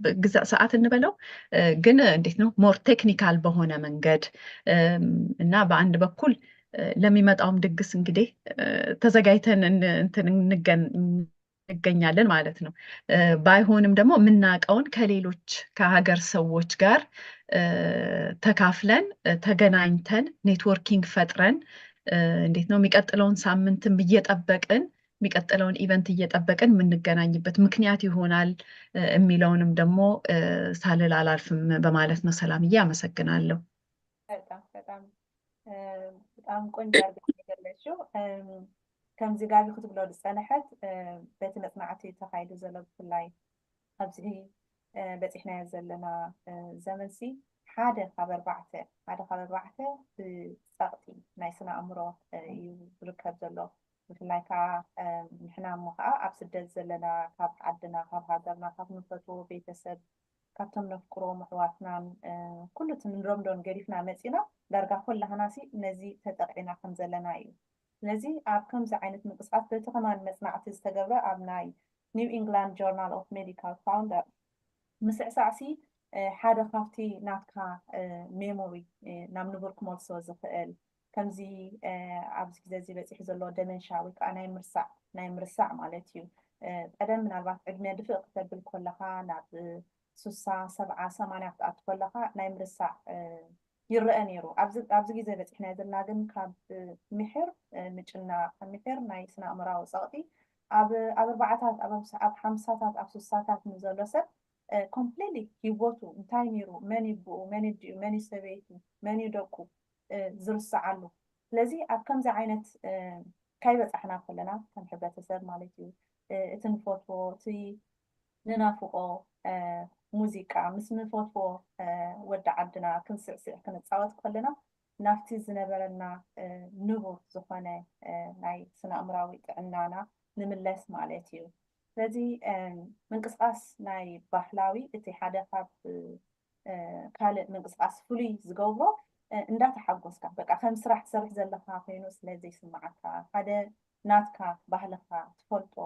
Speaker 7: ሰዓት እንበለው ግን እንዴት ነው ሞር ቴክኒካል በሆነ መንገድ እና በአንድ በኩል ለሚመጣውም ድግስ እንግዲህ ተዘጋጅተን እንገኛለን ማለት ነው ባይሆንም ደግሞ የምናውቀውን ከሌሎች ከሀገር ሰዎች ጋር ተካፍለን ተገናኝተን ኔትወርኪንግ ፈጥረን እንዴት ነው የሚቀጥለውን ሳምንትም እየጠበቅን የሚቀጥለውን ኢቨንት እየጠበቅን የምንገናኝበት ምክንያት ይሆናል የሚለውንም ደግሞ ሳልል አላልፍም በማለት ነው ሰላምዬ አመሰግናለሁ
Speaker 4: በጣም ቆንጆ አድርገሽ የገለጽሽው ከምዚ ጋቢ ክትብሎ ዝፀንሐት በቲ መፅናዕቲ ተካይዱ ዘሎ ብፍላይ ኣብዚ በፂሕናዮ ዘለና ዘመንሲ ሓደ ካብ ኣርባዕተ ብፀቕጢ ናይ ስነ ኣእምሮ እዩ ዝርከብ ዘሎ ብፍላይ ከዓ ንሕና እሞ ከዓ ኣብ ስደት ዘለና ካብ ዓድና ካብ ሃገርና ካብ ንፈትዎ ቤተሰብ ካብቶም ነፍቅሮም ኣሕዋትናን ኩሉ እቲ ንረምዶን ገዲፍና መፂና ዳርጋ ኩላህናሲ ነዚ ተጠቂና ከም ዘለና እዩ ስለዚ ኣብ ከምዚ ዓይነት ምንቅስቃስ በቲ ከማን መፅናዕቲ ዝተገብረ ኣብ ናይ ኒው ኢንግላንድ ጆርናል ኦፍ ሜዲካል ፋውንደር ምስዕሳዕሲ ሓደ ካብቲ ናትካ ሜሞሪ ናብ ንቡር ክመልሶ ዝኽእል ከምዚ ኣብዚ ግዜ እዚ በፂሑ ዘሎ ደመንሻ ወይ ከዓ ናይ ምርሳዕ ማለት እዩ ቀደም ምናልባት ዕድመ ድፍእ ክተብል ከለካ ናብ 60 70 80 ክትኣቱ ከለካ ናይ ምርሳዕ ይርአ ነይሩ ኣብዚ ግዜ በፂሕና ዘለና ግን ካብ ምሕር ምጭናቕ ምሕር ናይ ስነ ኣእምራዊ ፀቕጢ ኣብ ኣርባዕታት ኣብ ሓምሳታት ኣብ 60ታት ንዘሎ ሰብ ኮምፕሊትሊ ሂወቱ እንታይ ነይሩ መን ይብኡ መን ይድኡ መን ሰበይቱ መን ይደቁ ዝርስዓሉ ስለዚ ኣብ ከምዚ ዓይነት ካይበፃሕና ከለና ከም ሕብረተሰብ ማለት እዩ እቲ ንፈትዎ እቲ ንናፍቆ ሙዚቃ ምስ ንፈትዎ ወዲ ዓድና ክንስዕስዕ ክንፃወት ከለና ናፍቲ ዝነበረና ንቡር ዝኾነ ናይ ስነ ኣእምራዊ ጥዕናና ንምለስ ማለት እዩ። ስለዚ ምንቅስቃስ ናይ ባህላዊ እቲ ሓደ ካብ ካልእ ምንቅስቃስ ፍሉይ ዝገብሮ እንዳተሓጎስካ በቃ ከም ስራሕ ትሰርሕ ዘለካ ኮይኑ ስለዘይስማዓካ ሓደ ናትካ ባህልካ ትፈልጦ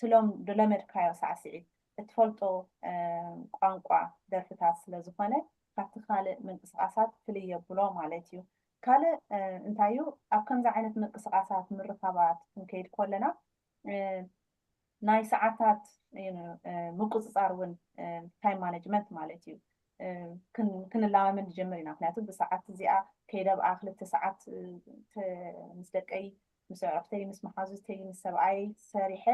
Speaker 4: ትሎም ድለመድካዮ ሳዕስዒት እትፈልጦ ቋንቋ ደርፍታት ስለዝኾነ ካብቲ ካልእ ምንቅስቃሳት ፍልይ የብሎ ማለት እዩ። ካልእ እንታይ እዩ ኣብ ከምዚ ዓይነት ምንቅስቃሳት ምርካባት ክንከይድ ከለና ናይ ሰዓታት ምቁፅፃር እውን ታይም ማኔጅመንት ማለት እዩ ክንለማመድ ንጀምር ኢና። ምክንያቱ ብሰዓት እዚኣ ከይደብኣ 2 ሰዓት ምስ ደቀይ ምስ ኣዕርክተይ ምስ መሓዙተይ ምስ ሰብኣይ ሰሪሐ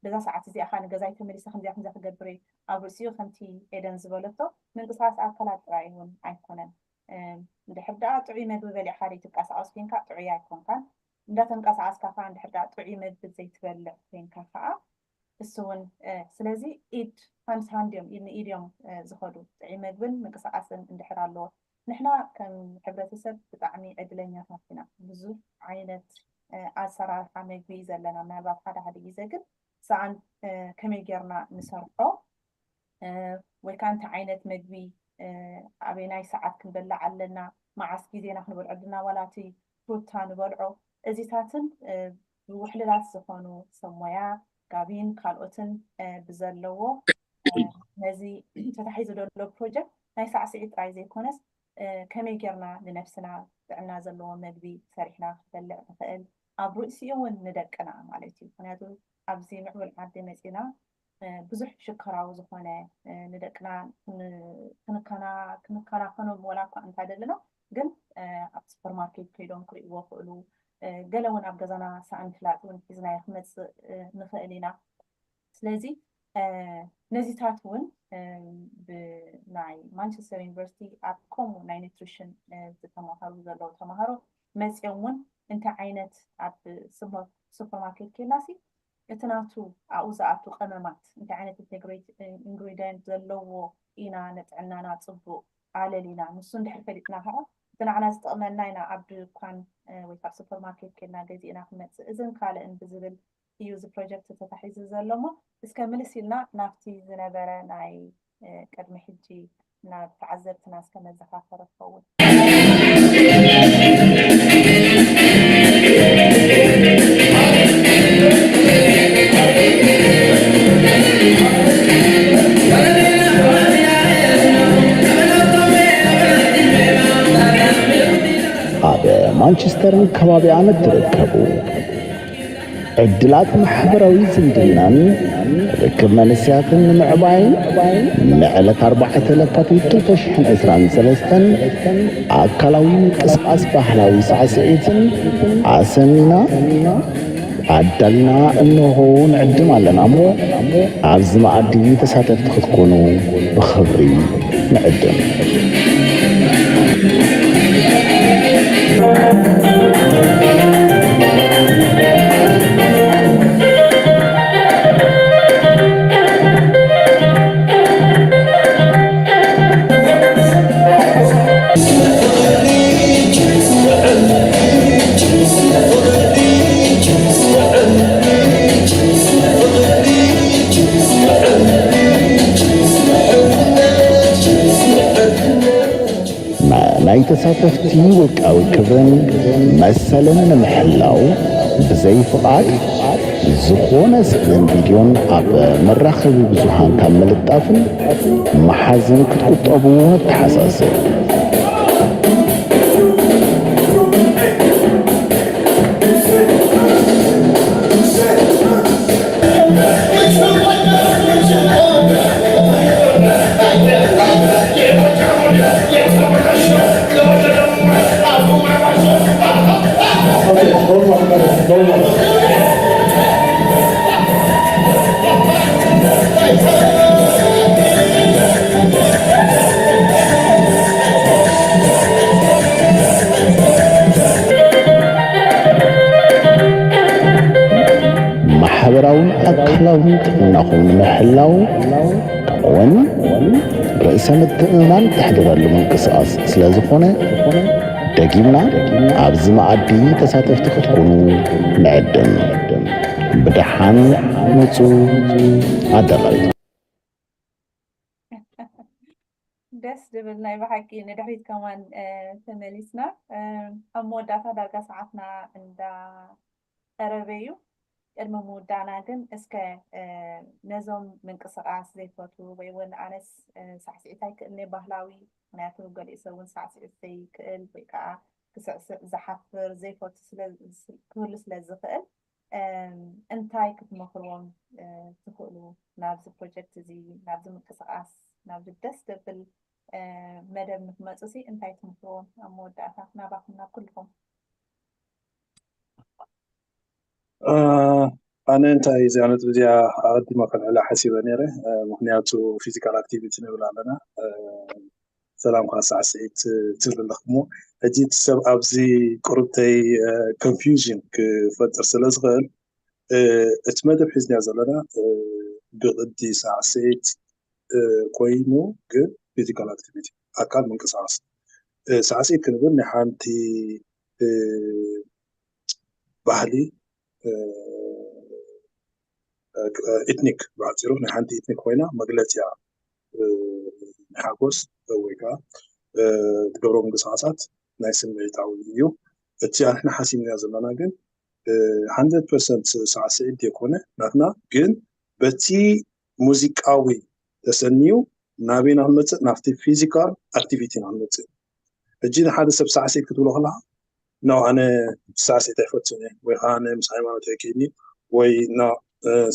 Speaker 4: በዛ ሰዓት እዚኣ ከዓ ንገዛይ ተመሊሰ ከምዚኣ ክገብር ኣብ ርእሲኡ ከምቲ ኤደን ዝበለቶ ምንቅስቃስ ኣካላት ጥራይ እውን ኣይኮነን። እንድሕር ደኣ ጥዑይ ምግቢ በሊዕካ ዘይትንቀሳቀስ ኮንካ ጥዑይ ኣይኮንካን። እንዳተንቀሳቀስካ ከዓ እንድሕር ደኣ ጥዑይ ምግቢ ዘይትበልዕ ኮንካ ከዓ እሱ እውን ስለዚ ኢድ ሃንድ ሃንድ እዮም ንኢድ እዮም ዝኸዱ ጥዑይ ምግብን ምንቅስቃስን እንድሕር ኣለዎ። ንሕና ከም ሕብረተሰብ ብጣዕሚ ዕድለኛታት ኢና። ብዙሕ ዓይነት ኣሰራርሓ ምግቢ ዘለና ምናልባት ሓደ ግዜ ግን ሰዓን ከመይ ጌርና ንሰርሖ ወይ ከዓ እንታይ ዓይነት ምግቢ ኣበየናይ ሰዓት ክንበልዕ ኣለና መዓስ ግዜና ክንበልዖ ድና ዋላቲ ፍሩታ ንበልዖ እዚታትን ብውሕልላት ዝኾኑ ሰብ ሞያ ጋቢን ካልኦትን ብዘለዎ ነዚ ተታሒዙ ዘሎ ፕሮጀክት ናይ ሳዕስዒት ጥራይ ዘይኮነስ ከመይ ጌርና ንነፍስና ጥዕና ዘለዎ ምግቢ ሰሪሕና ክበልዕ ንኽእል ኣብ ርእሲኡ እውን ንደቅና ማለት እዩ። ምክንያቱ ኣብዚ ምዕቡል ዓዲ መፂና ብዙሕ ሽከራዊ ዝኾነ ንደቅና ክንከናኸኖም ወላ እኳ እንተደለና ግን ኣብ ሱፐርማርኬት ከይዶም ክርእይዎ ክእሉ ገለ እውን ኣብ ገዛና ሳእን ፍላጥ እውን ሒዝናዮ ክመፅእ ንኽእል ኢና። ስለዚ ነዚታት እውን ብናይ ማንቸስተር ዩኒቨርሲቲ ኣብ ከምኡ ናይ ኒትሪሽን ዝተማሃሩ ዘለዉ ተምሃሮ መፅኦም እውን እንታይ ዓይነት ኣብ ሱፐርማርኬት ከይድናሲ እቲ ናቱ ኣብኡ ዝኣቱ ቀመማት እንታይ ዓይነት ኢንግሪድየንት ዘለዎ ኢና ንጥዕናና ፅቡቅ ኣለሊና ንሱ እንድሕር ፈሊጥና ከዓ እቲ ንዓና ዝጠቕመና ኢና ኣብ ድኳን ወይ ካብ ሱፐርማርኬት ከይድና ገዚእና ክመፅእ እዝን ካልእን ብዝብል እዩ እዚ ፕሮጀክት ተታሒዙ ዘሎ እሞ እስከ ምልስ ኢልና ናብቲ ዝነበረ ናይ ቅድሚ ሕጂ ናብ ተዓዘብትና እስከ መዘኻኸር ትኸውን።
Speaker 1: ኣብ ማንቸስተርን ከባቢኣን ትርከቡ ዕድላት ማሕበራዊ ዝምድናን ርክብ መንስያትን ንምዕባይን ንዕለት 4 ለካቲት 2023 ኣካላዊ ምንቅስቃስ ባህላዊ ሳዕስዒትን ኣሰሚና ኣዳሊና እንሆ ንዕድም ኣለና እሞ ኣብዚ መኣዲ ተሳተፍቲ ክትኮኑ ብኽብሪ ንዕድም። ናይ ተሳተፍቲ ውልቃዊ ክብርን መሰልን ንምሕላው ብዘይ ፍቓድ ዝኾነ ስእልን ቪድዮን ኣብ መራኸቢ ብዙሃን ካብ ምልጣፍን መሓዝን ክትቁጠቡ ተሓሳስብ። ራስኩም ንምሕላው እውን ርእሰ ምትእምማን ተሕድረሉ ምንቅስቓስ ስለ ዝኾነ ደጊምና ኣብዚ መኣዲ ተሳተፍቲ ክትኮኑ ንዕድም ብድሓን ንፁ ኣዳላዊት
Speaker 4: ደስ ዝብል ናይ ብሓቂ ንድሕሪት ከማን ተመሊስና ኣብ መወዳእታ ዳርጋ ሰዓትና እንዳቀረበ እዩ ቅድሚ ምውዳእና ግን እስከ ነዞም ምንቅስቓስ ዘይፈትው ወይ እውን ኣነስ ሳዕስዒት ኣይክእልኒ ባህላዊ ምክንያቱ ገሊኡ ሰብ እውን ሳዕስዒት ዘይክእል ወይ ከዓ ክስዕስዕ ዝሓፍር ዘይፈቱ ክህሉ ስለ ዝኽእል እንታይ ክትመክርዎም ትኽእሉ ናብዚ ፕሮጀክት እዚ ናብዚ ምንቅስቓስ ናብዚ ደስ ዘብል መደብ ንክመፁ ሲ እንታይ ትምክርዎም ኣብ መወዳእታ ናባኹም ናብ ኩልኩም
Speaker 5: ኣነ እንታይ እዚ ዓይነት እዚኣ ኣቐዲማ ከልዕላ ሓሲበ ነይረ ምክንያቱ ፊዚካል ኣክቲቪቲ ንብል ኣለና ሰላምካ ሳዕስዒት ትብል ኣለኹሞ ሕጂ እቲ ሰብ ኣብዚ ቁርብተይ ኮንፊውዥን ክፈጥር ስለ ዝኽእል እቲ መደብ ሒዝናዮ ዘለና ብቅዲ ሳዕስዒት ኮይኑ ግን ፊዚካል ኣክቲቪቲ ኣካል ምንቅስቓስ ሳዕስዒት ክንብል ናይ ሓንቲ ባህሊ ኢትኒክ ባዕፂሩ ናይ ሓንቲ ኢትኒክ ኮይና መግለፂያ ናይ ሓጎስ ወይ ከዓ ትገብሮ ምንቅስቓሳት ናይ ስምዒታዊ እዩ እቲ ኣንሕና ሓሲብናዮ ዘለና ግን 100% ሳዕስዒት ዘይኮነ ናትና ግን በቲ ሙዚቃዊ ተሰኒዩ ናበይና ክንመፅእ ናብቲ ፊዚካል ኣክቲቪቲ ክንመፅእ ሕጂ ንሓደ ሰብ ሳዕስዒት ክትብሎ ከለካ ኖ ኣነ ሳዕስዒት ኣይፈትውን እየ ወይ ከዓ ኣነ ምስ ሃይማኖት ኣይከይድኒ ወይ ኖ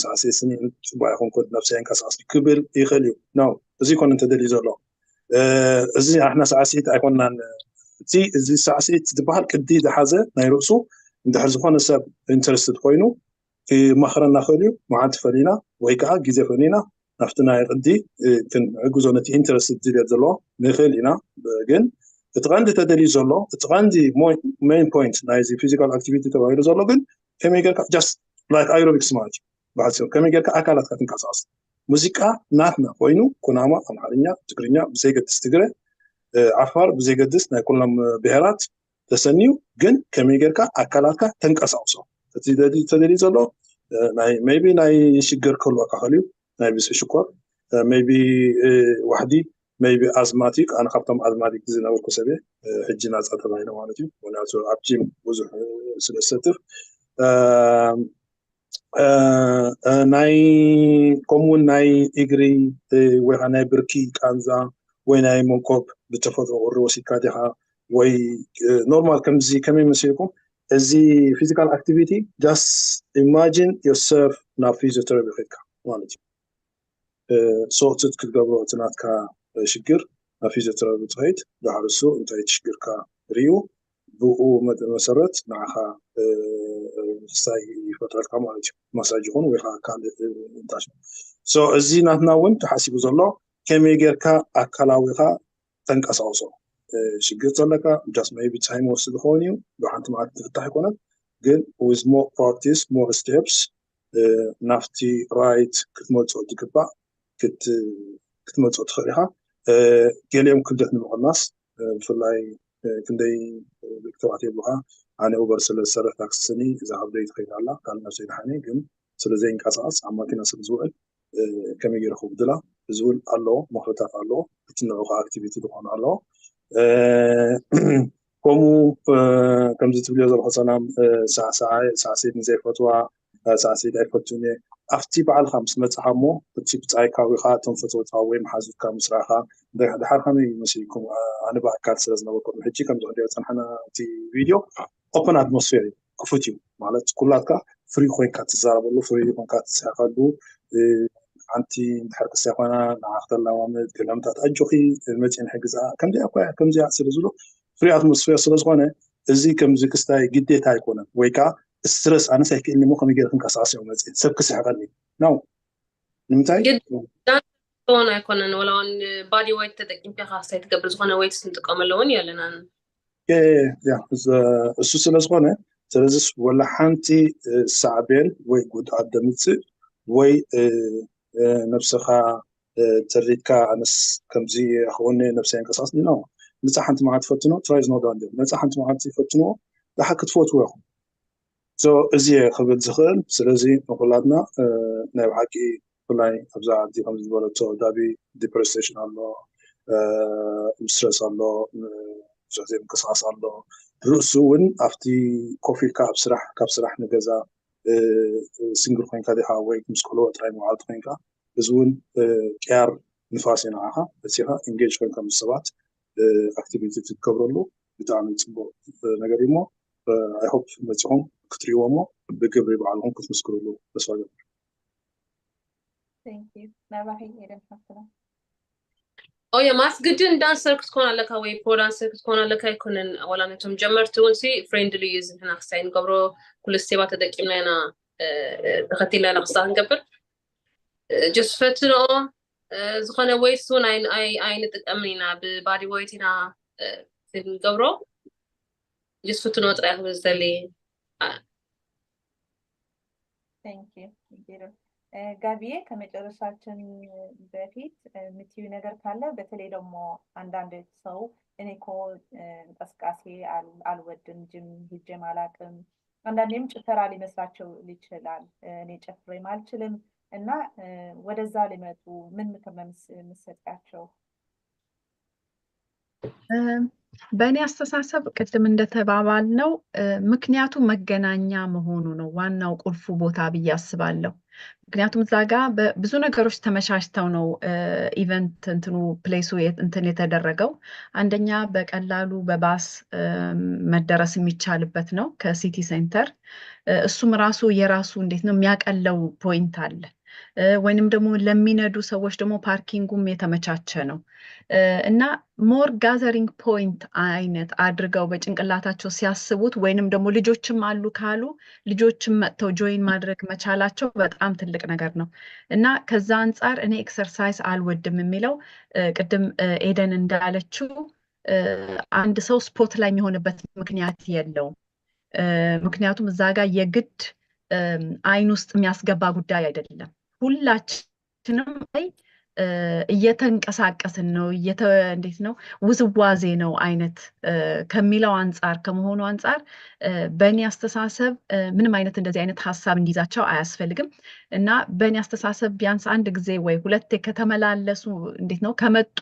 Speaker 5: ሳዕስዒት ስኒ ፅቡቅ ኣይኮንኩን ነብሰይ ንቀሳቅስ ክብል ይኽእል እዩ ኖ እዚ ኮነ እንተደልዩ ዘሎ እዚ ኣሕና ሳዕስዒት ኣይኮንናን እዚ ሳዕስዒት ዝበሃል ቅዲ ዝሓዘ ናይ ርእሱ እንድሕር ዝኾነ ሰብ ኢንተረስትድ ኮይኑ ክመኽረና ክእል እዩ መዓልቲ ፈሊና ወይ ከዓ ግዜ ፈሊና ናብቲ ናይ ቅዲ ክንዕግዞ ነቲ ኢንተረስትድ ዝልየት ዘለዎ ንኽእል ኢና ግን እቲ ቀንዲ ተደልዩ ዘሎ እቲ ቀንዲ ሜን ፖይንት ናይዚ ፊዚካል ኣክቲቪቲ ተባሂሉ ዘሎ ግን ከመይ ጌርካ ጀስት ላይክ ኣይሮቢክስ ማለት እዩ ብሓፂሩ ከመይ ጌርካ ኣካላትካ ትንቀሳቀስ ሙዚቃ ናትና ኮይኑ ኩናማ ኣምሓርኛ ትግርኛ ብዘይገድስ ትግረ ዓፋር ብዘይገድስ ናይ ኩሎም ብሄራት ተሰኒዩ ግን ከመይ ጌርካ ኣካላትካ ተንቀሳቅሶ እቲ ተደልዩ ዘሎ ሜይቢ ናይ ሽግር ክህልወካ ክእል እዩ ናይ ብስዒ ሽኮር ሜይቢ ዋሕዲ ሜይቢ ኣዝማቲክ ኣነ ካብቶም ኣዝማቲክ ዝነበርኩ ሰብ እየ ሕጂ ናፃ ተባሂለ ማለት እዩ ምክንያቱ ኣብ ጂም ብዙሕ ስለ ዝሰትፍ ናይ ከምኡውን ናይ እግሪ ወይ ከዓ ናይ ብርኪ ቃንዛ ወይ ናይ መንኮብ ብተፈጥሮ ቁሪ ወሲድካ ዲኻ ወይ ኖርማል ከምዚ ከመይ መሲልኩም እዚ ፊዚካል ኣክቲቪቲ ጀስት ኢማጂን ዮርሰልፍ ናብ ፊዚዮቴራፒ ከይድካ ማለት እዩ ሶርትት ክትገብሮ እቲ ናትካ ሽግር ናብ ፊዚዮቴራፒ ትኸይድ ድሓር እሱ እንታይ ትሽግርካ ርዩ ብኡ መሰረት ንዓኻ ምሳይ ይፈጥረልካ ማለት እዩ ማሳጅ ይኹን ወይ ከዓ ካልእ እንታይ ሶ እዚ ናትና እውን ተሓሲቡ ዘሎ ከመይ ጌርካ ኣካላዊኻ ተንቀሳቕሶ ሽግር ዘለካ ጀስት ሜይቢ ታይም ወስድ ዝኸውን እዩ ብሓንቲ መዓልቲ ትፍታሕ ኣይኮነን ግን ዊዝ ሞር ፕራክቲስ ሞር ስቴፕስ ናፍቲ ራይት ክትመፅኦ ትግባእ ክትመፅኦ ትኽእል ኢኻ ገሊኦም ክብደት ንምቕናስ ብፍላይ ክንደይ ደቂ ተባዕትዮ ይብሉካ ኣነ ኡበር ስለ ዝሰርሕ ታክሲ ስኒ እዛ ሃብደይ ትኸይድ ኣላ ካልእ ነብሰይ ድሓነ ግን ስለዘይንቀሳቐስ ኣብ ማኪና ስለ ዝውዕል ከመይ ጌረ ክብድላ ዝብል ኣለዎ መክርታት ኣለዎ እቲ ንዑኻ ኣክቲቪቲ ዝኾኑ ኣለዎ ከምኡ ከምዚ ትብልዮ ዘለኹ ሰላም ሳዕስዒት ንዘይፈትዋ ሳዕስዒት ኣይፈቱን እየ ኣብቲ በዓልካ ምስ መፅኻ እሞ እቲ ብፃይካ ወይ ከዓ እቶም ፈተውትካ ወይ መሓዙትካ ምስ ረኣኻ ድሓር ከመይ መሲልኩም ኣነ ብኣካል ስለ ዝነበርኩ ሕጂ ከምዚ ክንሪኦ ፀንሐና እቲ ቪድዮ ኦፕን ኣትሞስፌር እዩ ክፉት እዩ ማለት ኩላትካ ፍሪ ኮይንካ ትዛረበሉ ፍሪ ኮይንካ ትስሕቐሉ ሓንቲ እንድሕር ክሳ ይኮና ንዓክተለማመድ ክለምታት ኣጆኺ መፅን ሕግዛ ከምዚኣ ስለ ዝብሎ ፍሪ ኣትሞስፌር ስለ ዝኾነ እዚ ከምዚ ክስታይ ግዴታ ኣይኮነን ወይ ከዓ ስትረስ ኣነስ ኣይክእልኒ ሞ ከመይ ጌረ ክንቀሳቀስ እዮም መፅን ሰብ ክስሕቐኒ ናው ንምንታይ
Speaker 6: ሆነ ኣይኮነን ወላውን ባዲ ዌይት ተጠቂምካ ካስታይ ትገብር ዝኾነ ዌይት ንጥቀመሉ እውን የለና
Speaker 5: ያ እሱ ስለ ዝኾነ ስለዚ ወላ ሓንቲ ሳዕቤን ወይ ጉድኣት ደምፅእ ወይ نفسها تريدكا أنس كمزي أخوني نفسي انقصاص نو نصح أنت ما تفتنو ترايز نو داندو نصح أنت ما تفتنو لحق تفوتوا ياخو إزي خبر زخل سلازي نقولاتنا نايب حكي كلاي أبزع دي خمس دولتو دابي ديبرسيشن الله مسترس الله زي انقصاص الله رؤسون أفتي كوفي كاب سرح نجزا سينجل خوينكا دي حاوي مسكولو تراي معالد خوينكا بزون كار نفاسي نعاها بسيها انجيج خوينكا مستوات اكتيفيتي تتكبرلو بتاعمل تبو نجريمو I hope نتعهم كتريومو بقبري بعلهم كتمسكولو بس واجب.
Speaker 4: Thank you. نباحي إيرن حسنا.
Speaker 6: يا ماس جدًا دانسر كتكون على كوي بو دانسر كتكون على كاي كونن ولا نتوم جمرتون سي فريندلي يز هنا خسين قبرو كل السبات تدقينا أنا تختينا أنا خصها نقبل just فتنو زخنا ويسون أي نتأمنينا ببادي ويتنا في قبرو just فتنو تريح بزدلي.
Speaker 4: Thank you. ጋቢዬ ከመጨረሻችን በፊት የምትይው ነገር ካለ በተለይ ደግሞ አንዳንድ ሰው እኔ እኮ እንቅስቃሴ አልወድም ጅም ሂጄም አላውቅም አንዳንዴም ጭፈራ ሊመስላቸው ይችላል እኔ ጨፍሬም አልችልም እና ወደዛ ሊመጡ ምን ምክር የምትሰጣቸው?
Speaker 7: በእኔ አስተሳሰብ ቅድም እንደተባባል ነው ምክንያቱ መገናኛ መሆኑ ነው ዋናው ቁልፉ ቦታ ብዬ አስባለሁ። ምክንያቱም እዛ ጋር ብዙ ነገሮች ተመቻችተው ነው ኢቨንት እንትኑ ፕሌሱ እንትን የተደረገው። አንደኛ በቀላሉ በባስ መደረስ የሚቻልበት ነው ከሲቲ ሴንተር። እሱም ራሱ የራሱ እንዴት ነው የሚያቀለው ፖይንት አለ። ወይንም ደግሞ ለሚነዱ ሰዎች ደግሞ ፓርኪንጉም የተመቻቸ ነው እና ሞር ጋዘሪንግ ፖይንት አይነት አድርገው በጭንቅላታቸው ሲያስቡት ወይንም ደግሞ ልጆችም አሉ ካሉ ልጆችም መጥተው ጆይን ማድረግ መቻላቸው በጣም ትልቅ ነገር ነው እና ከዛ አንጻር እኔ ኤክሰርሳይዝ አልወድም የሚለው ቅድም ኤደን እንዳለችው አንድ ሰው ስፖርት ላይ የሚሆንበት ምክንያት የለውም። ምክንያቱም እዛ ጋር የግድ አይን ውስጥ የሚያስገባ ጉዳይ አይደለም። ሁላችንም ላይ እየተንቀሳቀስን ነው እንዴት ነው ውዝዋዜ ነው አይነት ከሚለው አንጻር ከመሆኑ አንጻር በእኔ አስተሳሰብ ምንም አይነት እንደዚህ አይነት ሀሳብ እንዲይዛቸው አያስፈልግም እና በእኔ አስተሳሰብ ቢያንስ አንድ ጊዜ ወይ ሁለቴ ከተመላለሱ እንዴት ነው ከመጡ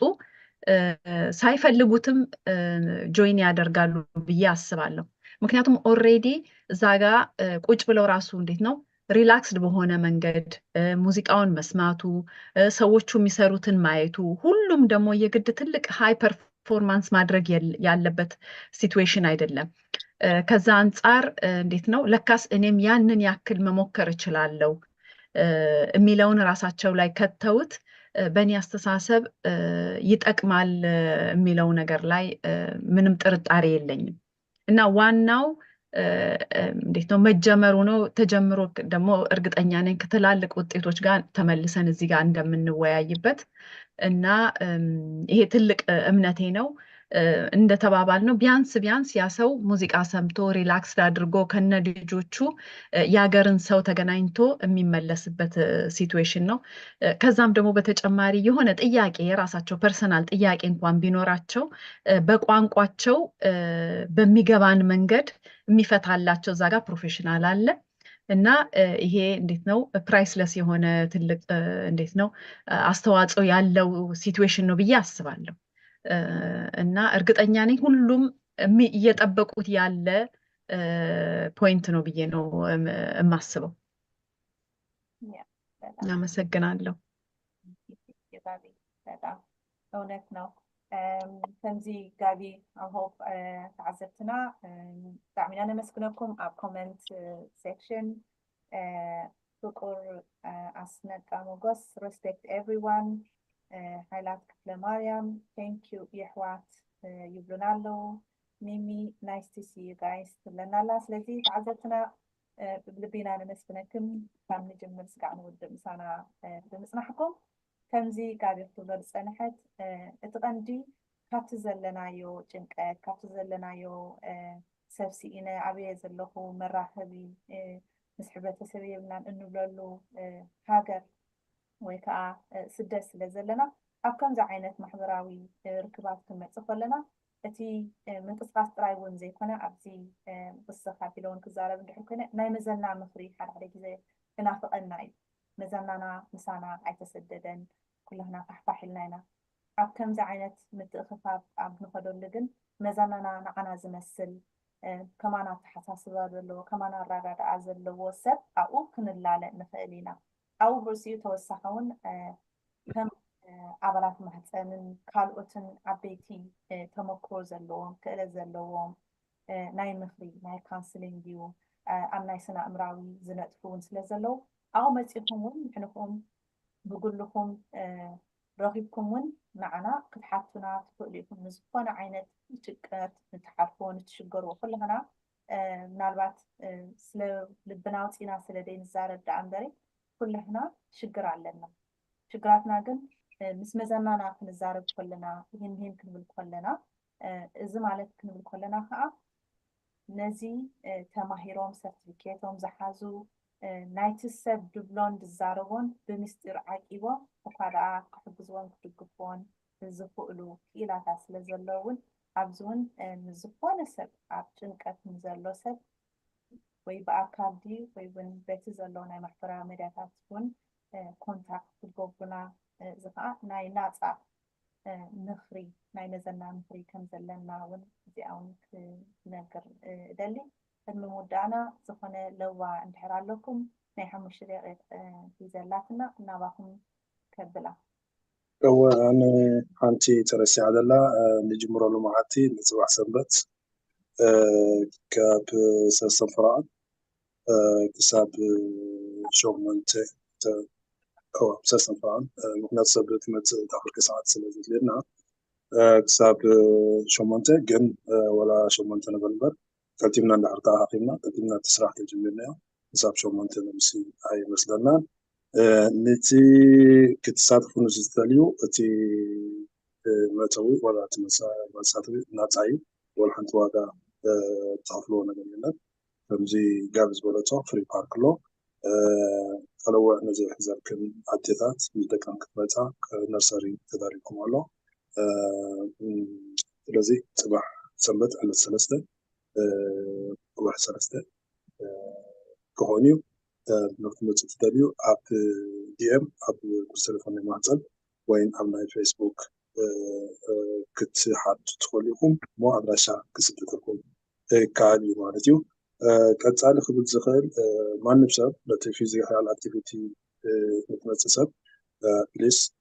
Speaker 7: ሳይፈልጉትም ጆይን ያደርጋሉ ብዬ አስባለሁ። ምክንያቱም ኦልሬዲ እዛ ጋር ቁጭ ብለው ራሱ እንዴት ነው ሪላክስድ በሆነ መንገድ ሙዚቃውን መስማቱ ሰዎቹ የሚሰሩትን ማየቱ ሁሉም ደግሞ የግድ ትልቅ ሃይ ፐርፎርማንስ ማድረግ ያለበት ሲትዌሽን አይደለም። ከዛ አንጻር እንዴት ነው ለካስ እኔም ያንን ያክል መሞከር እችላለሁ የሚለውን ራሳቸው ላይ ከተውት በእኔ አስተሳሰብ ይጠቅማል የሚለው ነገር ላይ ምንም ጥርጣሬ የለኝም እና ዋናው እንዴት ነው መጀመሩ ነው። ተጀምሮ ደግሞ እርግጠኛ ነኝ ከትላልቅ ውጤቶች ጋር ተመልሰን እዚህ ጋር እንደምንወያይበት እና ይሄ ትልቅ እምነቴ ነው። እንደተባባል ነው ቢያንስ ያ ሰው ሙዚቃ ሰምቶ ሪላክስድ አድርጎ ከነ ልጆቹ የሀገርን ሰው ተገናኝቶ የሚመለስበት ሲትዌሽን ነው። ከዛም ደግሞ በተጨማሪ የሆነ ጥያቄ የራሳቸው ፐርሰናል ጥያቄ እንኳን ቢኖራቸው በቋንቋቸው በሚገባን መንገድ የሚፈታላቸው እዛ ጋር ፕሮፌሽናል አለ እና ይሄ እንዴት ነው ፕራይስለስ የሆነ ትልቅ እንዴት ነው አስተዋጽኦ ያለው ሲትዌሽን ነው ብዬ አስባለሁ። እና እርግጠኛ ነኝ ሁሉም እየጠበቁት ያለ ፖይንት ነው ብዬ ነው የማስበው። አመሰግናለሁ።
Speaker 4: በጣም እውነት ነው። ከምዚ ጋቢ አሆፕ ተዓዘብትና ብጣዕሚ ኢና ነመስግነኩም ኣብ ኮመንት ሴክሽን ፍቁር ኣስነቃ ሞጎስ ሬስፔክት ኤቭሪዋን ሃይላት ክፍለ ማርያም ቴንክ ዩ የሕዋት ይብሉና ኣለዉ ሚሚ ናይስ ቱ ሲ ዩ ጋይስ ትብለና ኣላ ስለዚ ተዓዘብትና ልቢና ነመስግነክም ካብ ንጅምር ስጋዕ ንውድእ ምሳና ብምፅናሕኩም ከምዚ ጋቢ ክትብሎ ዝፀንሐት እቲ ቀንዲ ካብቲ ዘለናዮ ጭንቀት ካብቲ ዘለናዮ ሰብሲኢነ ኣብየ ዘለኹ መራኸቢ ምስ ሕብረተሰብ የብልናን እንብለሉ ሃገር ወይ ከዓ ስደት ስለ ዘለና ኣብ ከምዚ ዓይነት ማሕበራዊ ርክባት ክንመፅእ ከለና እቲ ምንቅስቃስ ጥራይ እውን ዘይኮነ ኣብዚ ብስኻ ቢለውን ክዛረብ እንድሕር ኮይነ ናይ መዘና ምክሪ ሓደ ሓደ ግዜ ክናፍቐና እዩ መዘናና ምሳና ኣይተሰደደን ኩላህና ፋሕፋሕ ኢልና ኢና ኣብ ከምዚ ዓይነት ምትእኽኻብ ኣብ ንኸደሉ ግን መዘናና ንዓና ዝመስል ከማና ተሓሳስባ ዘለዎ ከማና ኣረጋድኣ ዘለዎ ሰብ ኣብኡ ክንላለእ ንኽእል ኢና ኣብኡ ርእሲኡ ተወሳኺ እውን ከም ኣባላት ማህፀንን ካልኦትን ዓበይቲ ተመክሮ ዘለዎም ክእለት ዘለዎም ናይ ምክሪ ናይ ካውንስሊንግ ድዩ ኣብ ናይ ስነ ኣእምራዊ ዝነጥፉ እውን ስለ ዘለዉ ኣብኡ መፂኹም እውን ንሕንኩም ብግልኩም ረኺብኩም እውን ንዓና ክትሓቱና ትኽእሉ ኢኹም ንዝኾነ ዓይነት ጭንቀት ንትሓልፍዎ ንትሽገርዎ ኩልህና ምናልባት ስለ ልብና ውፂና ስለ ዘይንዛረብ ዳኣ እምበሪ ኩልህና ሽግር ኣለና ሽግራትና ግን ምስ መዘናና ክንዛረብ ከለና ይህን ክንብል ከለና እዚ ማለት ክንብል ከለና ከዓ ነዚ ተማሂሮም ሰርቲፊኬቶም ዝሓዙ ናይቲ ሰብ ድብሎን ዝዛረቦን ብምስጢር ዓቂቦም እኳ ደኣ ክሕግዝዎን ክድግፍዎን ዝኽእሉ ክኢላታት ስለ ዘለውን ኣብዚ እውን ንዝኾነ ሰብ ኣብ ጭንቀት ንዘሎ ሰብ ወይ ብኣካል ድዩ ወይ እውን በቲ ዘሎ ናይ ማሕበራዊ ሚድያታት እውን ኮንታክት ክትገብሩና እዚ ከዓ ናይ ናፃ ምክሪ ናይ መዘና ምክሪ ከም ዘለና እውን እዚኣ እውን ክነግር እደሊ ቅድሚ ምውዳእና ዝኾነ ለዋ እንድሕር ኣለኩም ናይ 5 ደቂቕ ሂዘላትና እናባኹም ከብላ
Speaker 5: أنا حنتي ترسي على لا نجمر معاتي نصبح سنبت كاب سنفران كساب شومنت أو سنفران مقناط سبت مت داخل كساعات سلازت لنا كساب شومنت جن ولا شومنت نبلبر كتبنا نحرتها حقيقنا كتبنا تسرح تجمعنا كساب شومنت نمسي هاي مثلنا نتي كتصادف نزتاليو تي متوي ولا تمساتوي ناتاي ولا حنت وادا تعرفلو نغنينا فمزي جابز بولتو فري باركلو فلو نزي حزر كن عديدات مدكان كبتا نرسري تداريكم الله لذي تبع سنبت على السلسلة واحد سلسلة كهونيو نقدر تتابعوا أب دي إم أب بالتليفون المعزل وين عملنا فيسبوك كت حد تدخلكم مو أدرسها كسبتكم كعادي مالتيو كتعال خبز زخيل ما نبصر لتفيزيكال أكتيفيتي نتمسسب ليس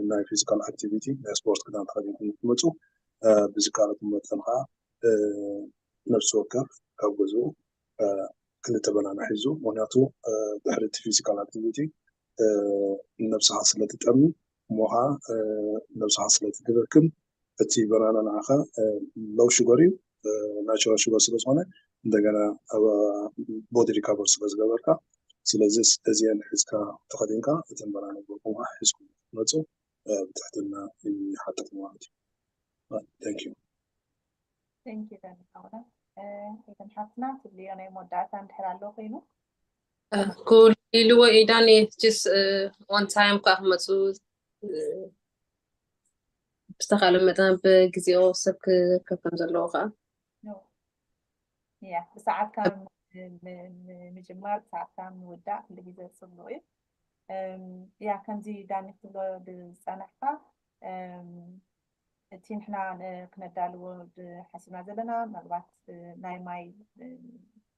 Speaker 5: ناي فيزيكال أكتيفيتي سبورت كده نخلي نتمسو بذكركم مثلا نفس وقت أو جزء كل تبنا نحيزو وناتو بحرة فيزيكال أكتيفيتي نفس حاصلة تأمي موها نفس حاصلة تدركم تي برانا ناخا لو شغري ناتشورال شغر سلسونة دعنا بودي ريكابر سلسلة سلازس أزيان حسكا تقدينكا تم برانا بقوها حسكو ناتو بتحتنا حتى موادي. Thank you.
Speaker 4: Thank you then أولا إذا حطنا تبلي أنا مودعة انتحر له خينو
Speaker 6: كل لو إيداني just one time كأحمد بستقال مثلا بجزء سك كم زلوغة
Speaker 4: يا ساعات كان مجمع ساعات كان مودع اللي جزء صلوي يا كان زي داني كله بالسنحة تين حنا كندالو حسنا زلنا ملبات ناي ماي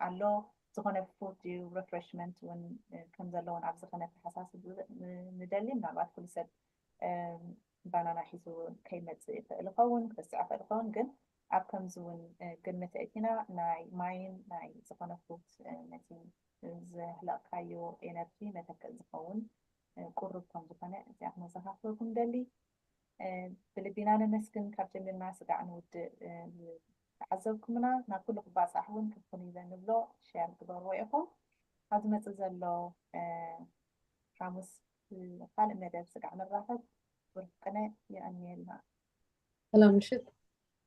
Speaker 4: علو زخنة فود ديو ريفرشمنت ون كم زلون عب زخنة حساس ندلي ملبات كل سد بانانا حيزو كيمت القون بس عف القون جن عب كم زون جن متأكينا ناي ماين ناي زخنة فود نتي زهلا كايو إنرجي متأكد زخون قرب كم زخنة زي احنا زخافلكم دلي بلبينا نسكن كابتن الناس قاعد نود عزبكمنا ناكل قباس أحوان كفوني إذا نبلو شير قبار وياكم هذا ما تزلوا خامس خالق مدرسة قاعد نراحت ورقنا يعني لنا
Speaker 6: سلام شد